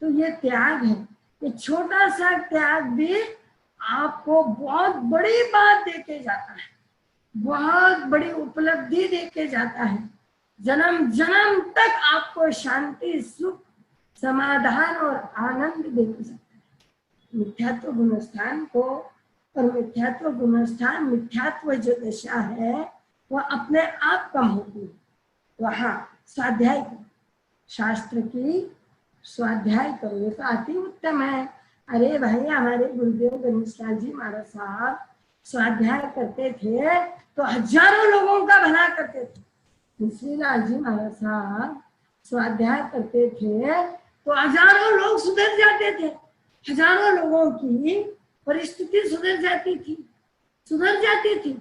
तो ये त्याग है। ये छोटा सा त्याग भी आपको बहुत बड़ी बात देके जाता है, बहुत बड़ी उपलब्धि देके जाता है। जन्म जन्म तक आपको शांति, सुख, समाधान और आनंद देके जाता है। मिथ्यात्व गुणस्थान को, और मिथ्यात्व गुणस्थान, मिथ्यात्व जो दशा है वो अपने आप कम होती है। वहां स्वाध्याय करो, शास्त्र की स्वाध्याय करो, ये तो अति उत्तम है। अरे भाई, हमारे गुरुदेव गणेशलाल जी महाराज साहब स्वाध्याय करते थे तो हजारों लोगों का भला करते थे। तुलसीलाल जी महाराज साहब स्वाध्याय करते थे तो हजारों लोग सुधर जाते थे, हजारों लोगों की परिस्थिति सुधर जाती थी, सुधर जाती थी।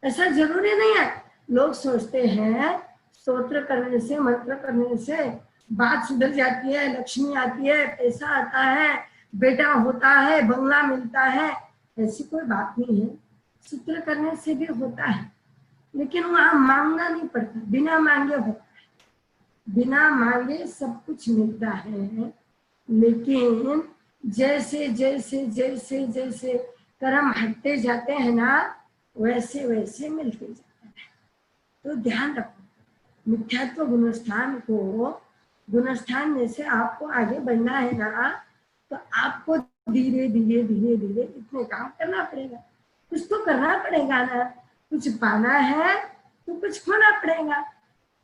ऐसा जरूरी नहीं है। लोग सोचते हैं स्तोत्र करने से, मंत्र करने से बात सुधर जाती है, लक्ष्मी आती है, पैसा आता है, बेटा होता है, बंगला मिलता है। ऐसी कोई बात नहीं है। सूत्र करने से भी होता है, लेकिन वहां मांगना नहीं पड़ता, बिना मांगे होता है। बिना मांगे सब कुछ मिलता है। लेकिन जैसे जैसे जैसे जैसे कर्म हटते जाते हैं ना, वैसे वैसे मिलते जाते हैं। तो ध्यान रखो, मिथ्यात्व गुणस्थान को, गुणस्थान में से आपको आगे बढ़ना है ना, तो आपको धीरे धीरे धीरे धीरे इतने काम करना पड़ेगा। कुछ तो करना पड़ेगा ना, कुछ पाना है तो कुछ खोना पड़ेगा।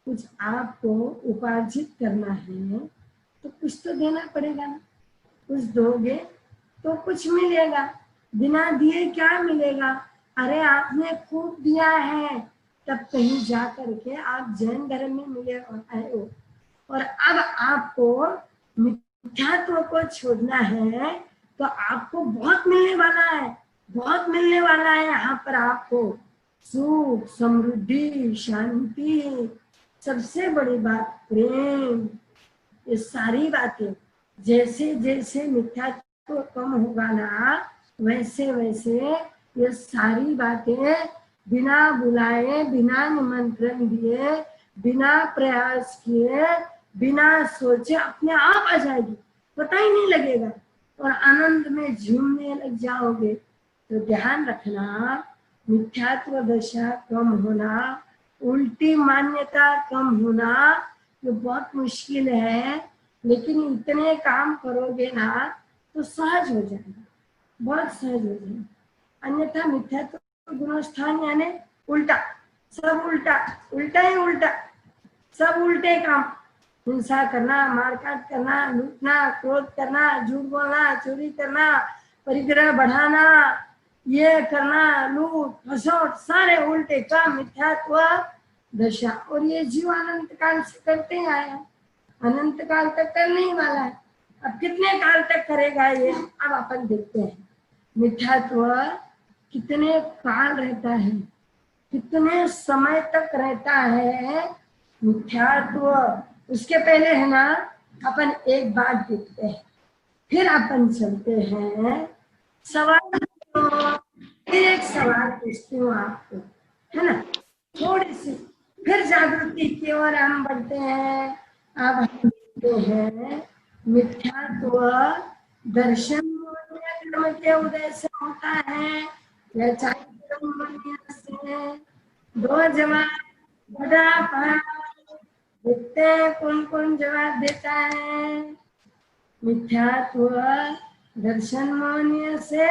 कुछ आपको उपार्जित करना है तो कुछ तो देना पड़ेगा ना। कुछ दोगे तो कुछ मिलेगा, बिना दिए क्या मिलेगा। अरे आपने खूब दिया है, तब कहीं जा करके आप जैन धर्म में मिले आए हो, और अब आपको मिथ्यात्व को छोड़ना है तो आपको बहुत मिलने वाला है, बहुत मिलने वाला है। यहाँ पर आपको सुख, समृद्धि, शांति, सबसे बड़ी बात प्रेम, ये सारी बातें। जैसे जैसे मिथ्यात्व कम होगा ना, वैसे वैसे ये सारी बातें बिना बुलाए, बिना निमंत्रण दिए, बिना प्रयास किए, बिना सोचे अपने आप आ जाएगी, पता ही नहीं लगेगा, और आनंद में झूमने लग जाओगे। तो ध्यान रखना, मिथ्यात्व दशा कम होना, उल्टी मान्यता कम होना, ये बहुत मुश्किल है। लेकिन इतने काम करोगे ना तो सहज हो जाएगा, बहुत सहज हो जाएगा। अन्यथा मिथ्यात्व गुणस्थान यानी उल्टा, सब उल्टा, उल्टा ही उल्टा, सब उल्टे काम। हिंसा करना, मारकाट करना, लूटना, क्रोध करना, झूठ बोलना, चोरी करना, परिग्रह बढ़ाना, ये करना, लूट फसोट, सारे उल्टे काम मिथ्यात्व दशा। और ये जीव अनंत काल से करते ही आया, अनंत काल तक करने ही वाला है। अब कितने काल तक करेगा ये, अब अपन देखते हैं। मिथ्यात्व कितने काल रहता है, कितने समय तक रहता है मिथ्यात्व। उसके पहले है ना, अपन एक बात देखते हैं, फिर अपन चलते हैं सवाल। फिर एक सवाल पूछती हूँ आपको, है ना, थोड़ी सी फिर जागृति की ओर हम बढ़ते हैं। अब हम देखते हैं मिथ्यात्व दर्शन कर्म के उदय से होता है या चारित्र से। दो जवाब बड़ा देखते हैं कौन कौन जवाब देता है। मिथ्यात्व दर्शन मोहनीय से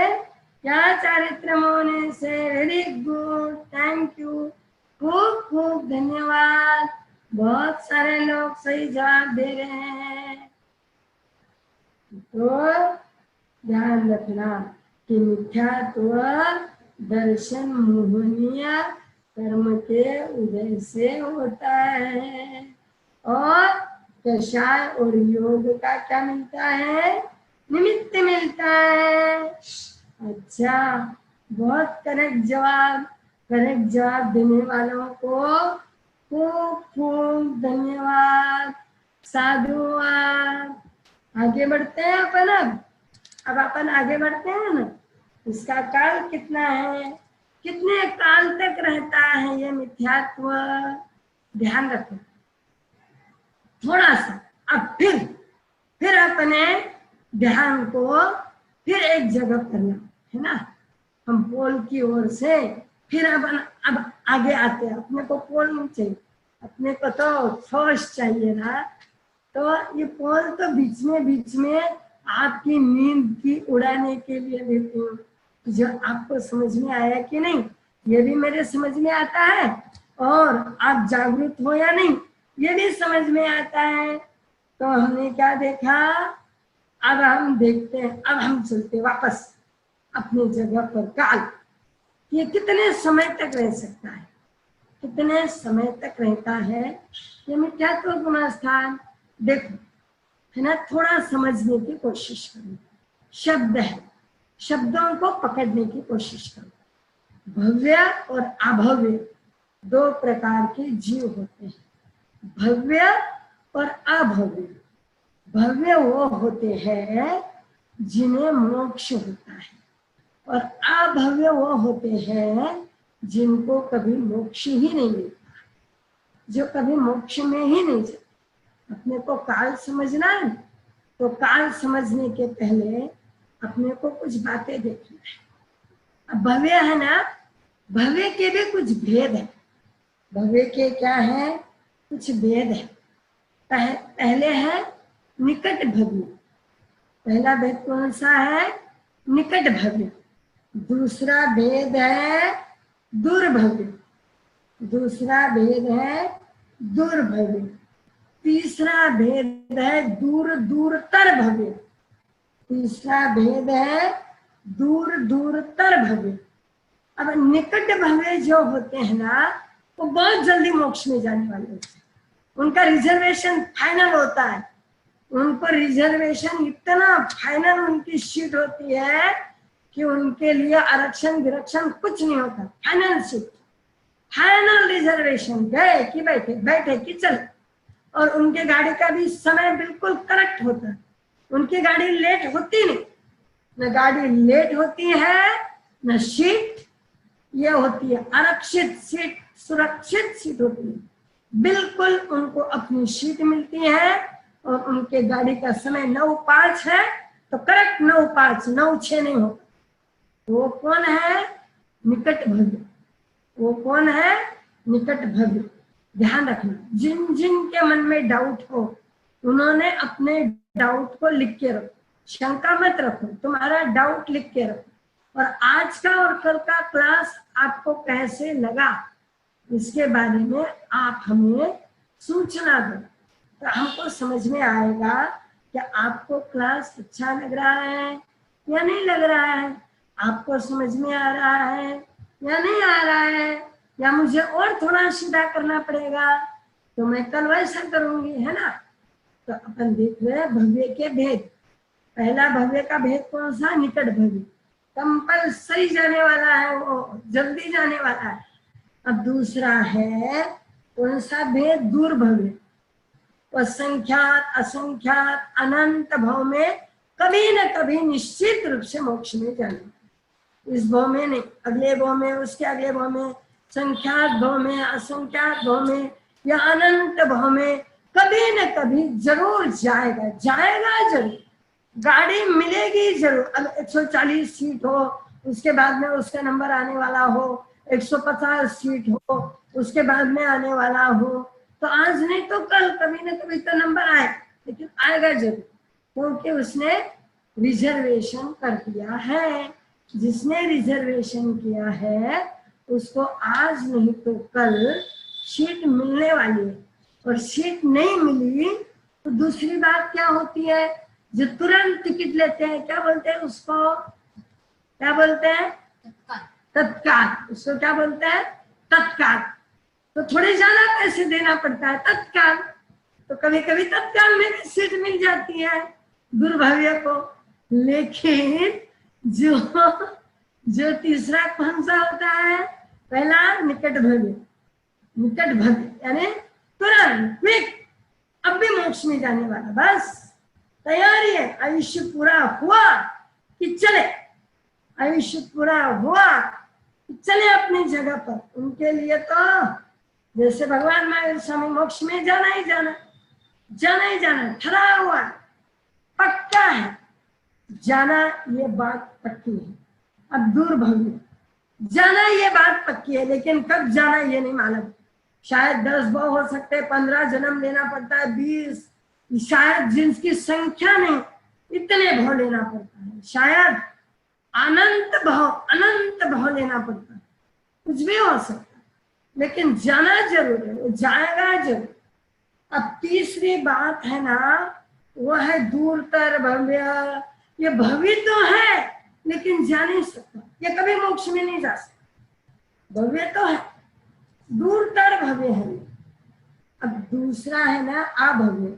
क्या चारित्र मोहनीय से। वेरी गुड, थैंक यू, खूब खूब धन्यवाद। बहुत सारे लोग सही जवाब दे रहे हैं। तो ध्यान रखना कि मिथ्यात्व दर्शन मोहनीय कर्म के उदय से होता है, और कषाय और योग का क्या मिलता है? निमित्त मिलता है। अच्छा, बहुत करेक्ट जवाब। करेक्ट जवाब देने वालों को खूब खूब धन्यवाद, साधुवाद। आगे बढ़ते हैं अपन। अब अपन आगे बढ़ते हैं ना। इसका काल कितना है, कितने काल तक रहता है ये मिथ्यात्व, ध्यान रखो थोड़ा सा। अब फिर अपने ध्यान को फिर एक जगह करना है ना। हम पोल की ओर से फिर अब आगे आते हैं। अपने को पोल नहीं चाहिए, अपने को तो ठोस चाहिए ना। तो ये पोल तो बीच में आपकी नींद की उड़ाने के लिए देती हूँ। जो आपको समझ में आया कि नहीं, ये भी मेरे समझ में आता है, और आप जागरूक हो या नहीं ये भी समझ में आता है। तो हमने क्या देखा, अब हम देखते हैं, अब हम चलते वापस अपनी जगह पर। काल ये कितने समय तक रह सकता है, कितने समय तक रहता है ये मिथ्यात्व गुणस्थान। देखो है ना, थोड़ा समझने की कोशिश करो। शब्द है, शब्दों को पकड़ने की कोशिश करो। भव्य और अभव्य दो प्रकार के जीव होते हैं, भव्य और अभव्य। भव्य वो होते हैं जिन्हें मोक्ष होता है, और अभव्य वो होते हैं जिनको कभी मोक्ष ही नहीं मिलता, जो कभी मोक्ष में ही नहीं जाते। अपने को काल समझना है, तो काल समझने के पहले अपने को कुछ बातें देखना है। अब भव्य है ना, भव्य के भी कुछ भेद है। भव्य के क्या है, कुछ भेद है। पहले है निकट भव्य। पहला भेद कौन सा है, निकट भव्य। दूसरा भेद है दुर्भव्य। दूसरा भेद है दुर्भव्य। तीसरा भेद है दूर दूरतर भव्य। तीसरा भेद है दूर दूरतर भव्य। अब निकट भव्य जो होते हैं ना, वो बहुत जल्दी मोक्ष में जाने वाले होते हैं। उनका रिजर्वेशन फाइनल होता है। उनको रिजर्वेशन इतना फाइनल उनकी सीट होती है कि उनके लिए आरक्षण विरक्षण कुछ नहीं होता। फाइनल सीट, फाइनल रिजर्वेशन, गए कि बैठे, बैठे कि चल। और उनके गाड़ी का भी समय बिल्कुल करेक्ट होता है। उनकी गाड़ी लेट होती नहीं, न गाड़ी लेट होती है न सीट ये होती है आरक्षित सीट, सुरक्षित सीट होती है। बिल्कुल उनको अपनी सीट मिलती है, और उनके गाड़ी का समय 9:05 है तो करेक्ट 9:05, 9:06 नहीं होता। वो कौन है, निकट भव्य। वो कौन है, निकट भव्य। ध्यान रखना, जिन जिन के मन में डाउट हो उन्होंने अपने डाउट को लिख के रखो। शंका मत रखो, तुम्हारा डाउट लिख के रखो। और आज का और कल का क्लास आपको कैसे लगा इसके बारे में आप हमें सूचना दो, तो हमको समझ में आएगा कि आपको क्लास अच्छा लग रहा है या नहीं लग रहा है, आपको समझ में आ रहा है या नहीं आ रहा है, या मुझे और थोड़ा सीधा करना पड़ेगा तो मैं कल वैसा करूंगी, है ना। तो अपन देख रहे हैं भव्य के भेद। पहला भव्य का भेद कौन सा, निकट भव्य, कंपल्सरी जाने वाला है, वो जल्दी जाने वाला है। अब दूसरा है कौन सा भेद, दूर भव्य। वो संख्यात असंख्यात अनंत भाव में कभी न कभी निश्चित रूप से मोक्ष में जाना। इस भाव में नहीं, अगले भाव में, उसके अगले भाव में, संख्यात भाव में, असंख्यात भाव में, या अनंत भाव में कभी न कभी जरूर जाएगा, जाएगा जरूर। गाड़ी मिलेगी जरूर। अब 140 सीट हो, उसके बाद में उसका नंबर आने वाला हो, 150 सीट हो, उसके बाद में आने वाला हो, तो आज नहीं तो कल कभी न कभी तो नंबर आए, लेकिन आएगा जरूर। क्योंकि उसने रिजर्वेशन कर दिया है। जिसने रिजर्वेशन किया है उसको आज नहीं तो कल सीट मिलने वाली है, और सीट नहीं मिली तो दूसरी बात क्या होती है, जो तुरंत टिकट लेते हैं क्या बोलते हैं उसको, क्या बोलते हैं, तत्काल। उसको क्या बोलते हैं, तत्काल। तो थोड़े ज्यादा पैसे देना पड़ता है तत्काल, तो कभी कभी तत्काल में भी सीट मिल जाती है दुर्भाग्य को। लेकिन जो तीसरा कौन सा होता है, पहला निकट भव्य, निकट भव्य यानी तुरंत क्विक, अब भी मोक्ष में जाने वाला, बस तैयारी है, आयुष्य पूरा हुआ कि चले, आयुष्य पूरा हुआ कि चले अपनी जगह पर। उनके लिए तो जैसे भगवान महावीर स्वामी मोक्ष में जाना ही जाना, जाना ही जाना, ठहरा हुआ पक्का है जाना, ये बात पक्की है। अब दूर भव्य जाना ये बात पक्की है, लेकिन कब जाना ये नहीं मालूम। शायद 10 भाव हो सकते, 15 जन्म लेना पड़ता है, 20, शायद जिनकी संख्या नहीं इतने भाव लेना पड़ता है, शायद अनंत भाव लेना पड़ता है, कुछ भी हो सकता है, लेकिन जाना जरूर है, वो जाएगा जरूर। अब तीसरी बात है ना, वो है दूरतर भव्य। ये भव्य तो है लेकिन जा नहीं सकता, ये कभी मोक्ष में नहीं जा सकता। भव्य तो है, दूरतर भव्य है। अब दूसरा है ना अभव्य,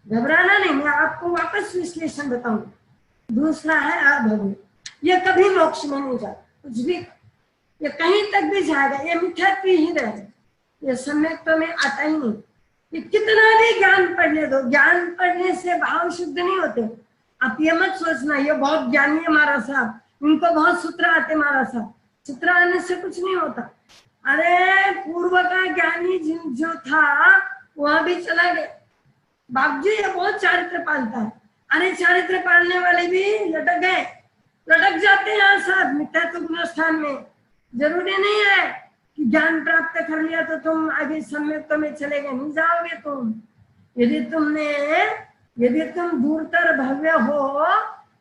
घबराना नहीं, मैं आपको वापस विश्लेषण बताऊंगा। दूसरा है अभव्य, ये कभी मोक्ष में नहीं जाता, कुछ भी ये कहीं तक भी जाएगा, ये मिथ्यात्व ही रहेगा, ये सम्यक्त्व में आता ही नहीं। ये कितना भी ज्ञान पढ़ने दो, ज्ञान पढ़ने से भाव शुद्ध नहीं होते। आप ये मत सोचना ये बहुत ज्ञानी है महाराज साहब, इनको बहुत सूत्र आते महाराज साहब, सूत्र आने से कुछ नहीं होता। अरे पूर्व का ज्ञानी जो था वहां भी चला गया, बाप जी ये बहुत चारित्र पालता है, अरे चारित्र पालने वाले भी लटक गए, लटक जाते हैं यहाँ साहब मिथ्यात्व गुणस्थान में। जरूरी नहीं है कि ज्ञान प्राप्त कर लिया तो तुम आगे सम्यक्त्व में चले गए, नहीं जाओगे तुम। यदि तुम दूरतर भव्य हो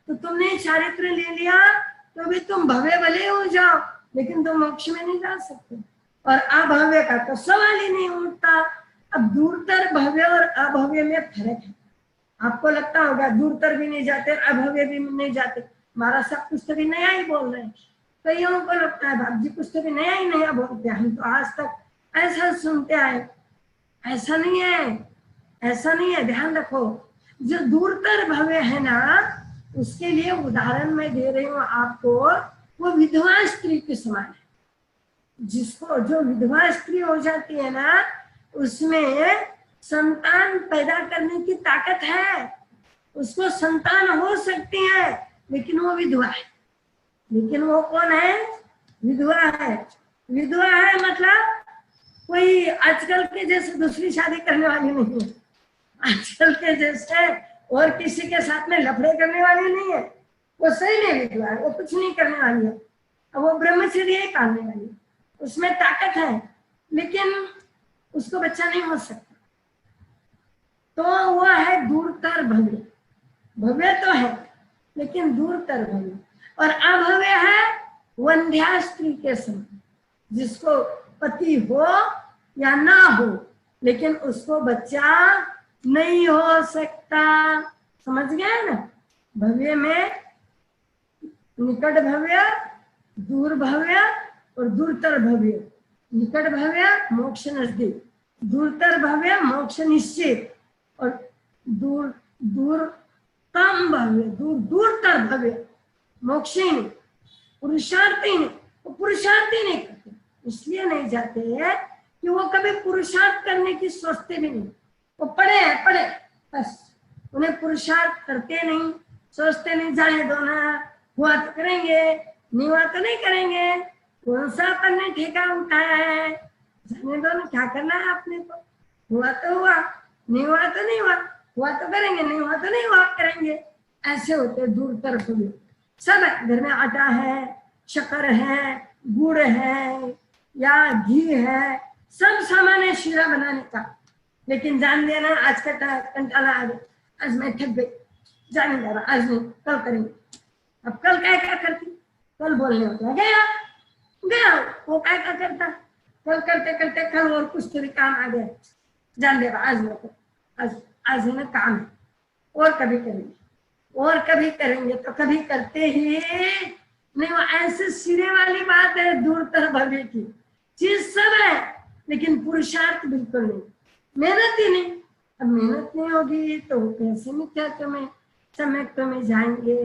तो तुमने चारित्र ले लिया तो भी तुम भव्य भले हो जाओ, लेकिन तुम मोक्ष में नहीं जा सकते। और अभव्य का तो सवाल ही नहीं उठता। अब दूरतर भव्य और अभव्य में फर्क है। आपको लगता होगा दूरतर भी नहीं जाते अभव्य भी नहीं जाते, हमारा सब कुछ तो भी नया ही बोल रहे हैं। कईयों को लगता है बाप जी कुछ तो भी नया ही नया बोलते हैं, हम तो आज तक ऐसा सुनते आए। ऐसा नहीं है, ऐसा नहीं है, ध्यान रखो। जो दूरतर भव्य है ना, उसके लिए उदाहरण मैं दे रही हूँ आपको, वो विधवा स्त्री के समान है। जिसको जो विधवा स्त्री हो जाती है ना, उसमें संतान पैदा करने की ताकत है, उसको संतान हो सकती है, लेकिन वो विधवा है। लेकिन वो कौन है, विधवा है। विधवा है मतलब कोई आजकल के जैसे दूसरी शादी करने वाली नहीं है, आजकल के जैसे और किसी के साथ में लफड़े करने वाली नहीं है, वो सही में विधवा है, वो कुछ नहीं करने वाली है, वो ब्रह्मचर्य ही पालने वाली है, उसमें ताकत है, लेकिन उसको बच्चा नहीं हो सकता। तो वो है दूरतर भव्य। भव्य तो है लेकिन दूरतर भव्य। और अभव्य है वंध्या स्त्री के समान, जिसको पति हो या ना हो लेकिन उसको बच्चा नहीं हो सकता। समझ गए ना? भव्य में निकट भव्य, दूर भव्य और दूरतर भव्य। निकट भव्य मोक्ष नजदीक, दूरतर भव्य मोक्ष निश्चित, और दूरतम भव्य, दूरतर भव्य मोक्षी नहीं, पुरुषार्थी नहीं। वो पुरुषार्थी नहीं करते, इसलिए नहीं जाते हैं कि वो कभी पुरुषार्थ करने की सोचते भी नहीं। वो पढ़े बस, उन्हें पुरुषार्थ करते नहीं, सोचते नहीं, जाने दो ना, हुआ तो करेंगे, नहीं हुआ तो नहीं करेंगे, कौन सा अपन ने ठेका उठाया है, जाने दो ना, क्या करना है अपने को, हुआ तो हुआ, नहीं हुआ तो नहीं हुआ, हुआ तो करेंगे, नहीं हुआ तो नहीं हुआ करेंगे। ऐसे होते दूर तरफ भी सब है, घर में आटा है, शक्कर है, गुड़ है या घी है, सब सामान है शीरा बनाने का। लेकिन जान देना आज का कंटाला आ गया, आज मैं थक गई, जाने जा रहा, आज नहीं कल करेंगे। अब कल क्या करती, कल बोलने होता गया गया, वो क्या करता, कल करते करते कल और कुछ तो काम आ गया, जान दे रहा, आज नहीं, आज है ना काम है, और कभी करेंगे, और कभी करेंगे, तो कभी करते ही नहीं। वो ऐसे सिरे वाली बात है, दूरतर भव्य की चीज सब है, लेकिन पुरुषार्थ बिल्कुल नहीं, मेहनत ही नहीं। अब मेहनत नहीं होगी तो वो कैसे मिथ्यात्व में सम्यक्त्व में जाएंगे,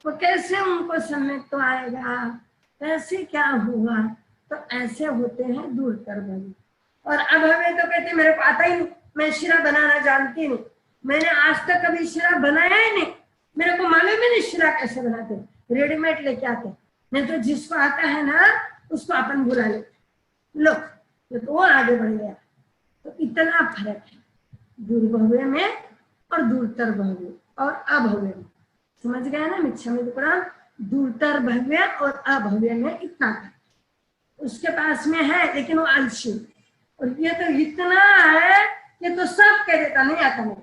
वो कैसे उनको सम्यक्त्व आएगा, कैसे क्या हुआ। तो ऐसे होते हैं दूरतर भव्य। और अभव्य तो कहते मेरे को आता ही नहीं, मैं शिरा बनाना जानती नहीं, मैंने आज तक कभी शिरा बनाया ही नहीं, मेरे को मालूम ही नहीं शिरा कैसे बनाते, रेडीमेड लेके आते। नहीं तो जिसको आता है ना उसको अपन बुला लेते, लो ये तो और आगे बढ़ गया। तो इतना फर्क है दूरभव्य में और दूरतर भव्य और अभव्य में। समझ गया ना मिच्छामि पुराण, दूरतर भव्य और अभव्य में इतना फर्क उसके पास में है, लेकिन वो आलसी। और ये तो इतना है, ये तो सब कह देता नहीं आता मेरे,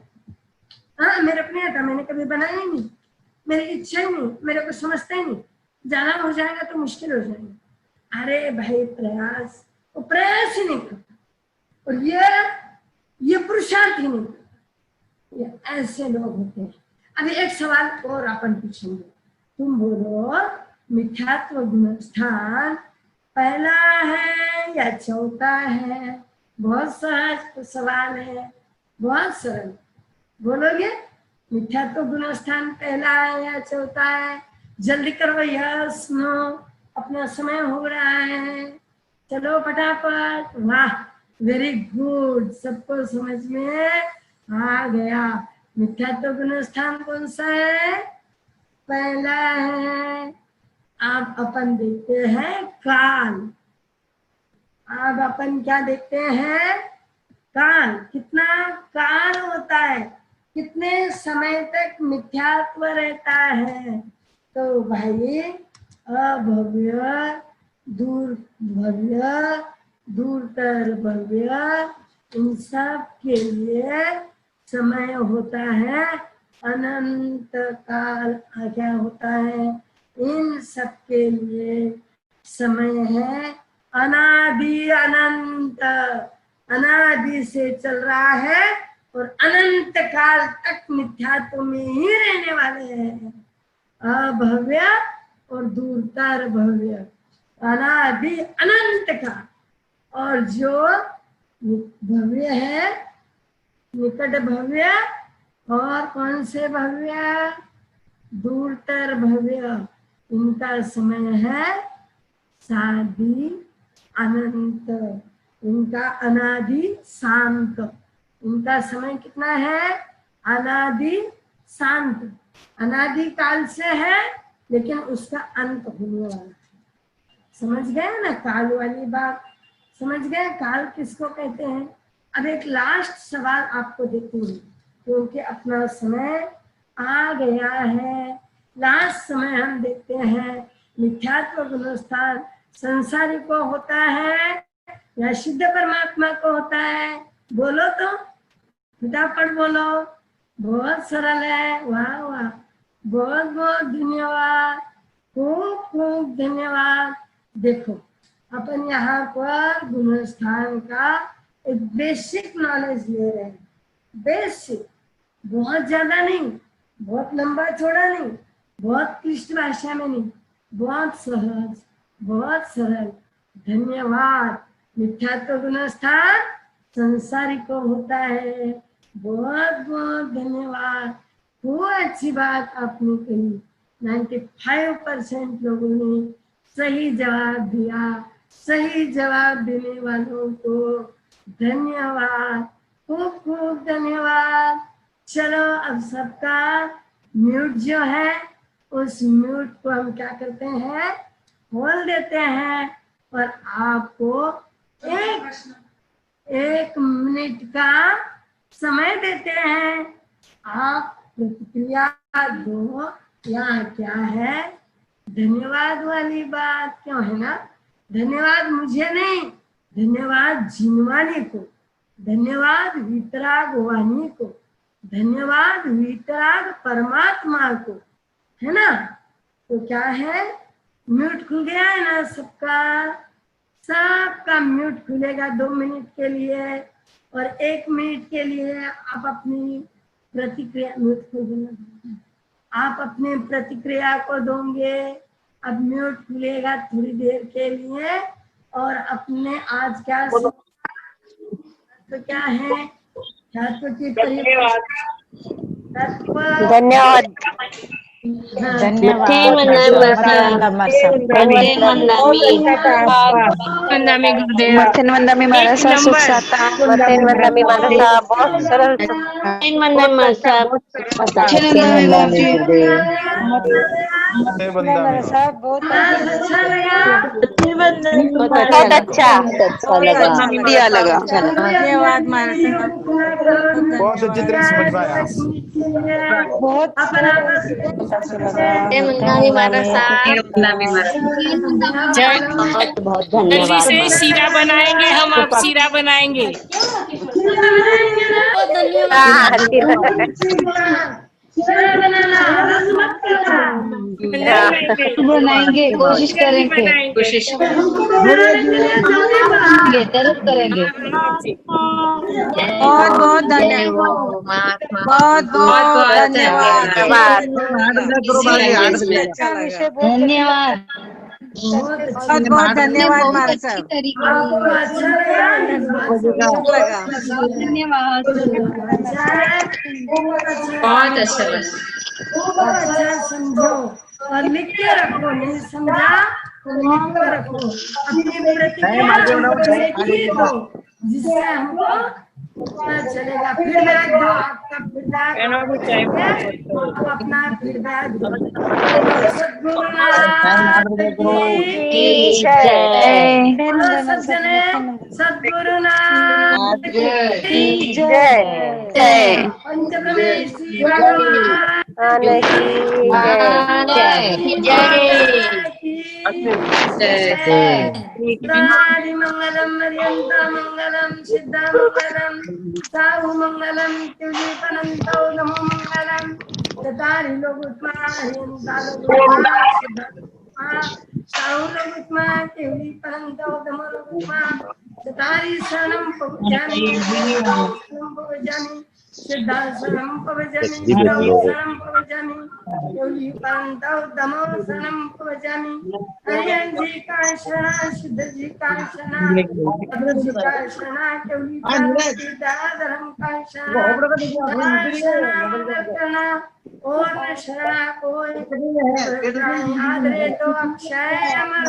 हाँ मेरे को नहीं आता, मैंने कभी बनाया ही नहीं, मेरी इच्छा ही नहीं, मेरे को समझता ही नहीं, ज्यादा हो जाएगा तो मुश्किल हो जाएगा। अरे भाई प्रयास, वो प्रयास ही नहीं करता, और ये पुरुषार्थ ही नहीं करता। ये ऐसे लोग होते हैं। अभी एक सवाल और अपन पूछेंगे, तुम बोलो मिथ्यात्व गुणस्थान पहला है या चौथा है? बहुत सहज सवाल है, बहुत सरल। बोलोगे मिथ्यात्व गुणस्थान पहला है या चौथा है? जल्दी करो, यस नो, अपना समय हो रहा है, चलो फटाफट। वाह वेरी गुड, सबको समझ में आ गया। मिथ्यात्व गुणस्थान कौन सा है? पहला है। अब अपन देखते हैं काल। अब अपन क्या देखते हैं? काल। कितना काल होता है, कितने समय तक मिथ्यात्व रहता है? तो भाई अभव्य, दूरभव्य, दूरतर भव्य, इन सब के लिए समय होता है अनंत काल। क्या होता है? इन सब के लिए समय है अनादि अनंत, अनादि से चल रहा है और अनंत काल तक मिथ्यात्व में ही रहने वाले हैं। अभव्य और दूरतर भव्य, अनादि अनंत काल। और जो भव्य है, निकट भव्य और कौन से भव्य? दूरतर भव्य, इनका समय है सादि अनंत, इनका अनादि शांत। इनका समय कितना है? अनादि शांत, अनादि काल से है, लेकिन उसका अंत होने वाला है। समझ गए ना काल वाली बात? समझ गए काल किसको कहते हैं? अब एक लास्ट सवाल आपको देती हूँ, क्योंकि अपना समय आ गया है। लास्ट समय हम देखते हैं मिथ्यात्व गुणस्थान संसारी को होता है या सिद्ध परमात्मा को होता है? बोलो तो, फटाफट बोलो। बहुत सरल है। वाह वाह, बहुत बहुत धन्यवाद, खूब खूब धन्यवाद। देखो अपन यहाँ पर गुणस्थान का एक बेसिक नॉलेज ले रहे हैं, बेसिक, बहुत ज्यादा नहीं, बहुत लंबा चौड़ा नहीं, बहुत क्लिष्ट भाषा में नहीं, बहुत सहज, बहुत सरल। धन्यवाद। मिथ्यात्व गुणस्थान संसारी को होता है। बहुत बहुत धन्यवाद, बहुत अच्छी बात आपने कही। 95% लोगों ने सही जवाब दिया। सही जवाब देने वालों को धन्यवाद, खूब खूब धन्यवाद। चलो अब सबका म्यूट जो है, उस म्यूट को हम क्या करते हैं? खोल देते हैं और आपको एक मिनट का समय देते हैं। आप प्रतिक्रिया दो, यहाँ क्या है? धन्यवाद वाली बात क्यों है ना? धन्यवाद मुझे नहीं, धन्यवाद जिनवानी को, धन्यवाद वितराग वाणी को, धन्यवाद वीतराग परमात्मा को, है ना। तो क्या है, म्यूट खुल गया है ना सबका, सबका म्यूट खुलेगा 2 मिनट के लिए, और 1 मिनट के लिए आप अपनी प्रतिक्रिया, म्यूट खोल देना, आप अपनी प्रतिक्रिया को दोगे। अब म्यूट खुलेगा थोड़ी देर के लिए, और अपने आज क्या तो क्या है, छात्रों की धन्यवाद। धन्यवाद। वंदनामी गुरुदेव। मथन वंदनामी महाराज साहब सुख साता। मथन वंदनामी महाराज साहब बहुत सरल। वंदनामी महाराज साहब। बहुत अच्छा दिया लगा। धन्यवाद महाराज साहब। बहुत अच्छी तरह समझ में आया। बहुत वंदनामी महाराज साहब। बहुत धन्यवाद। से सीरा बनाएंगे हम, अब सीरा बनाएंगे। बनाएंगे, कोशिश करेंगे, कोशिश जरूर करेंगे। बहुत बहुत धन्यवाद। बहुत बहुत धन्यवाद। धन्यवाद। बहुत बहुत धन्यवाद महाराज साहब। आपको अच्छा लगा? धन्यवाद। बहुत अच्छा लगा। अच्छा समझो और लिख के रखो, नहीं समझा तो लिख के रखो। अपनी प्रतिक्रिया हमको लिखिए दो, जिससे हमको पता चलेगा। फीडबैक दो, आपका फीडबैक, आप अपना फीडबैक दो। सद्गुरुनाथ की जय। सब जने सद्गुरुनाथ की जय। जय। पंचकमेशी भगवान मंगलम मर्यंता मंगलम सिद्धा मंगलम साहु मंगलम त्युजीपनंतो नमो मंगलम चतारि लोग उत्मारियंता साहु लोग उत्मा त्युजीपनंतो नमो उत्मा चतारि शरणं पवजामि सिद्धासनं पवजामि शरणं पवजामि योगी परंतौ दमो शरणं पवजामि हरियं जी का शरण सिद्ध जी का शरण अद्भुत जी का शरण योगी परंतु का शरण करना और शरणा कोई आदरे तो अक्षय अमर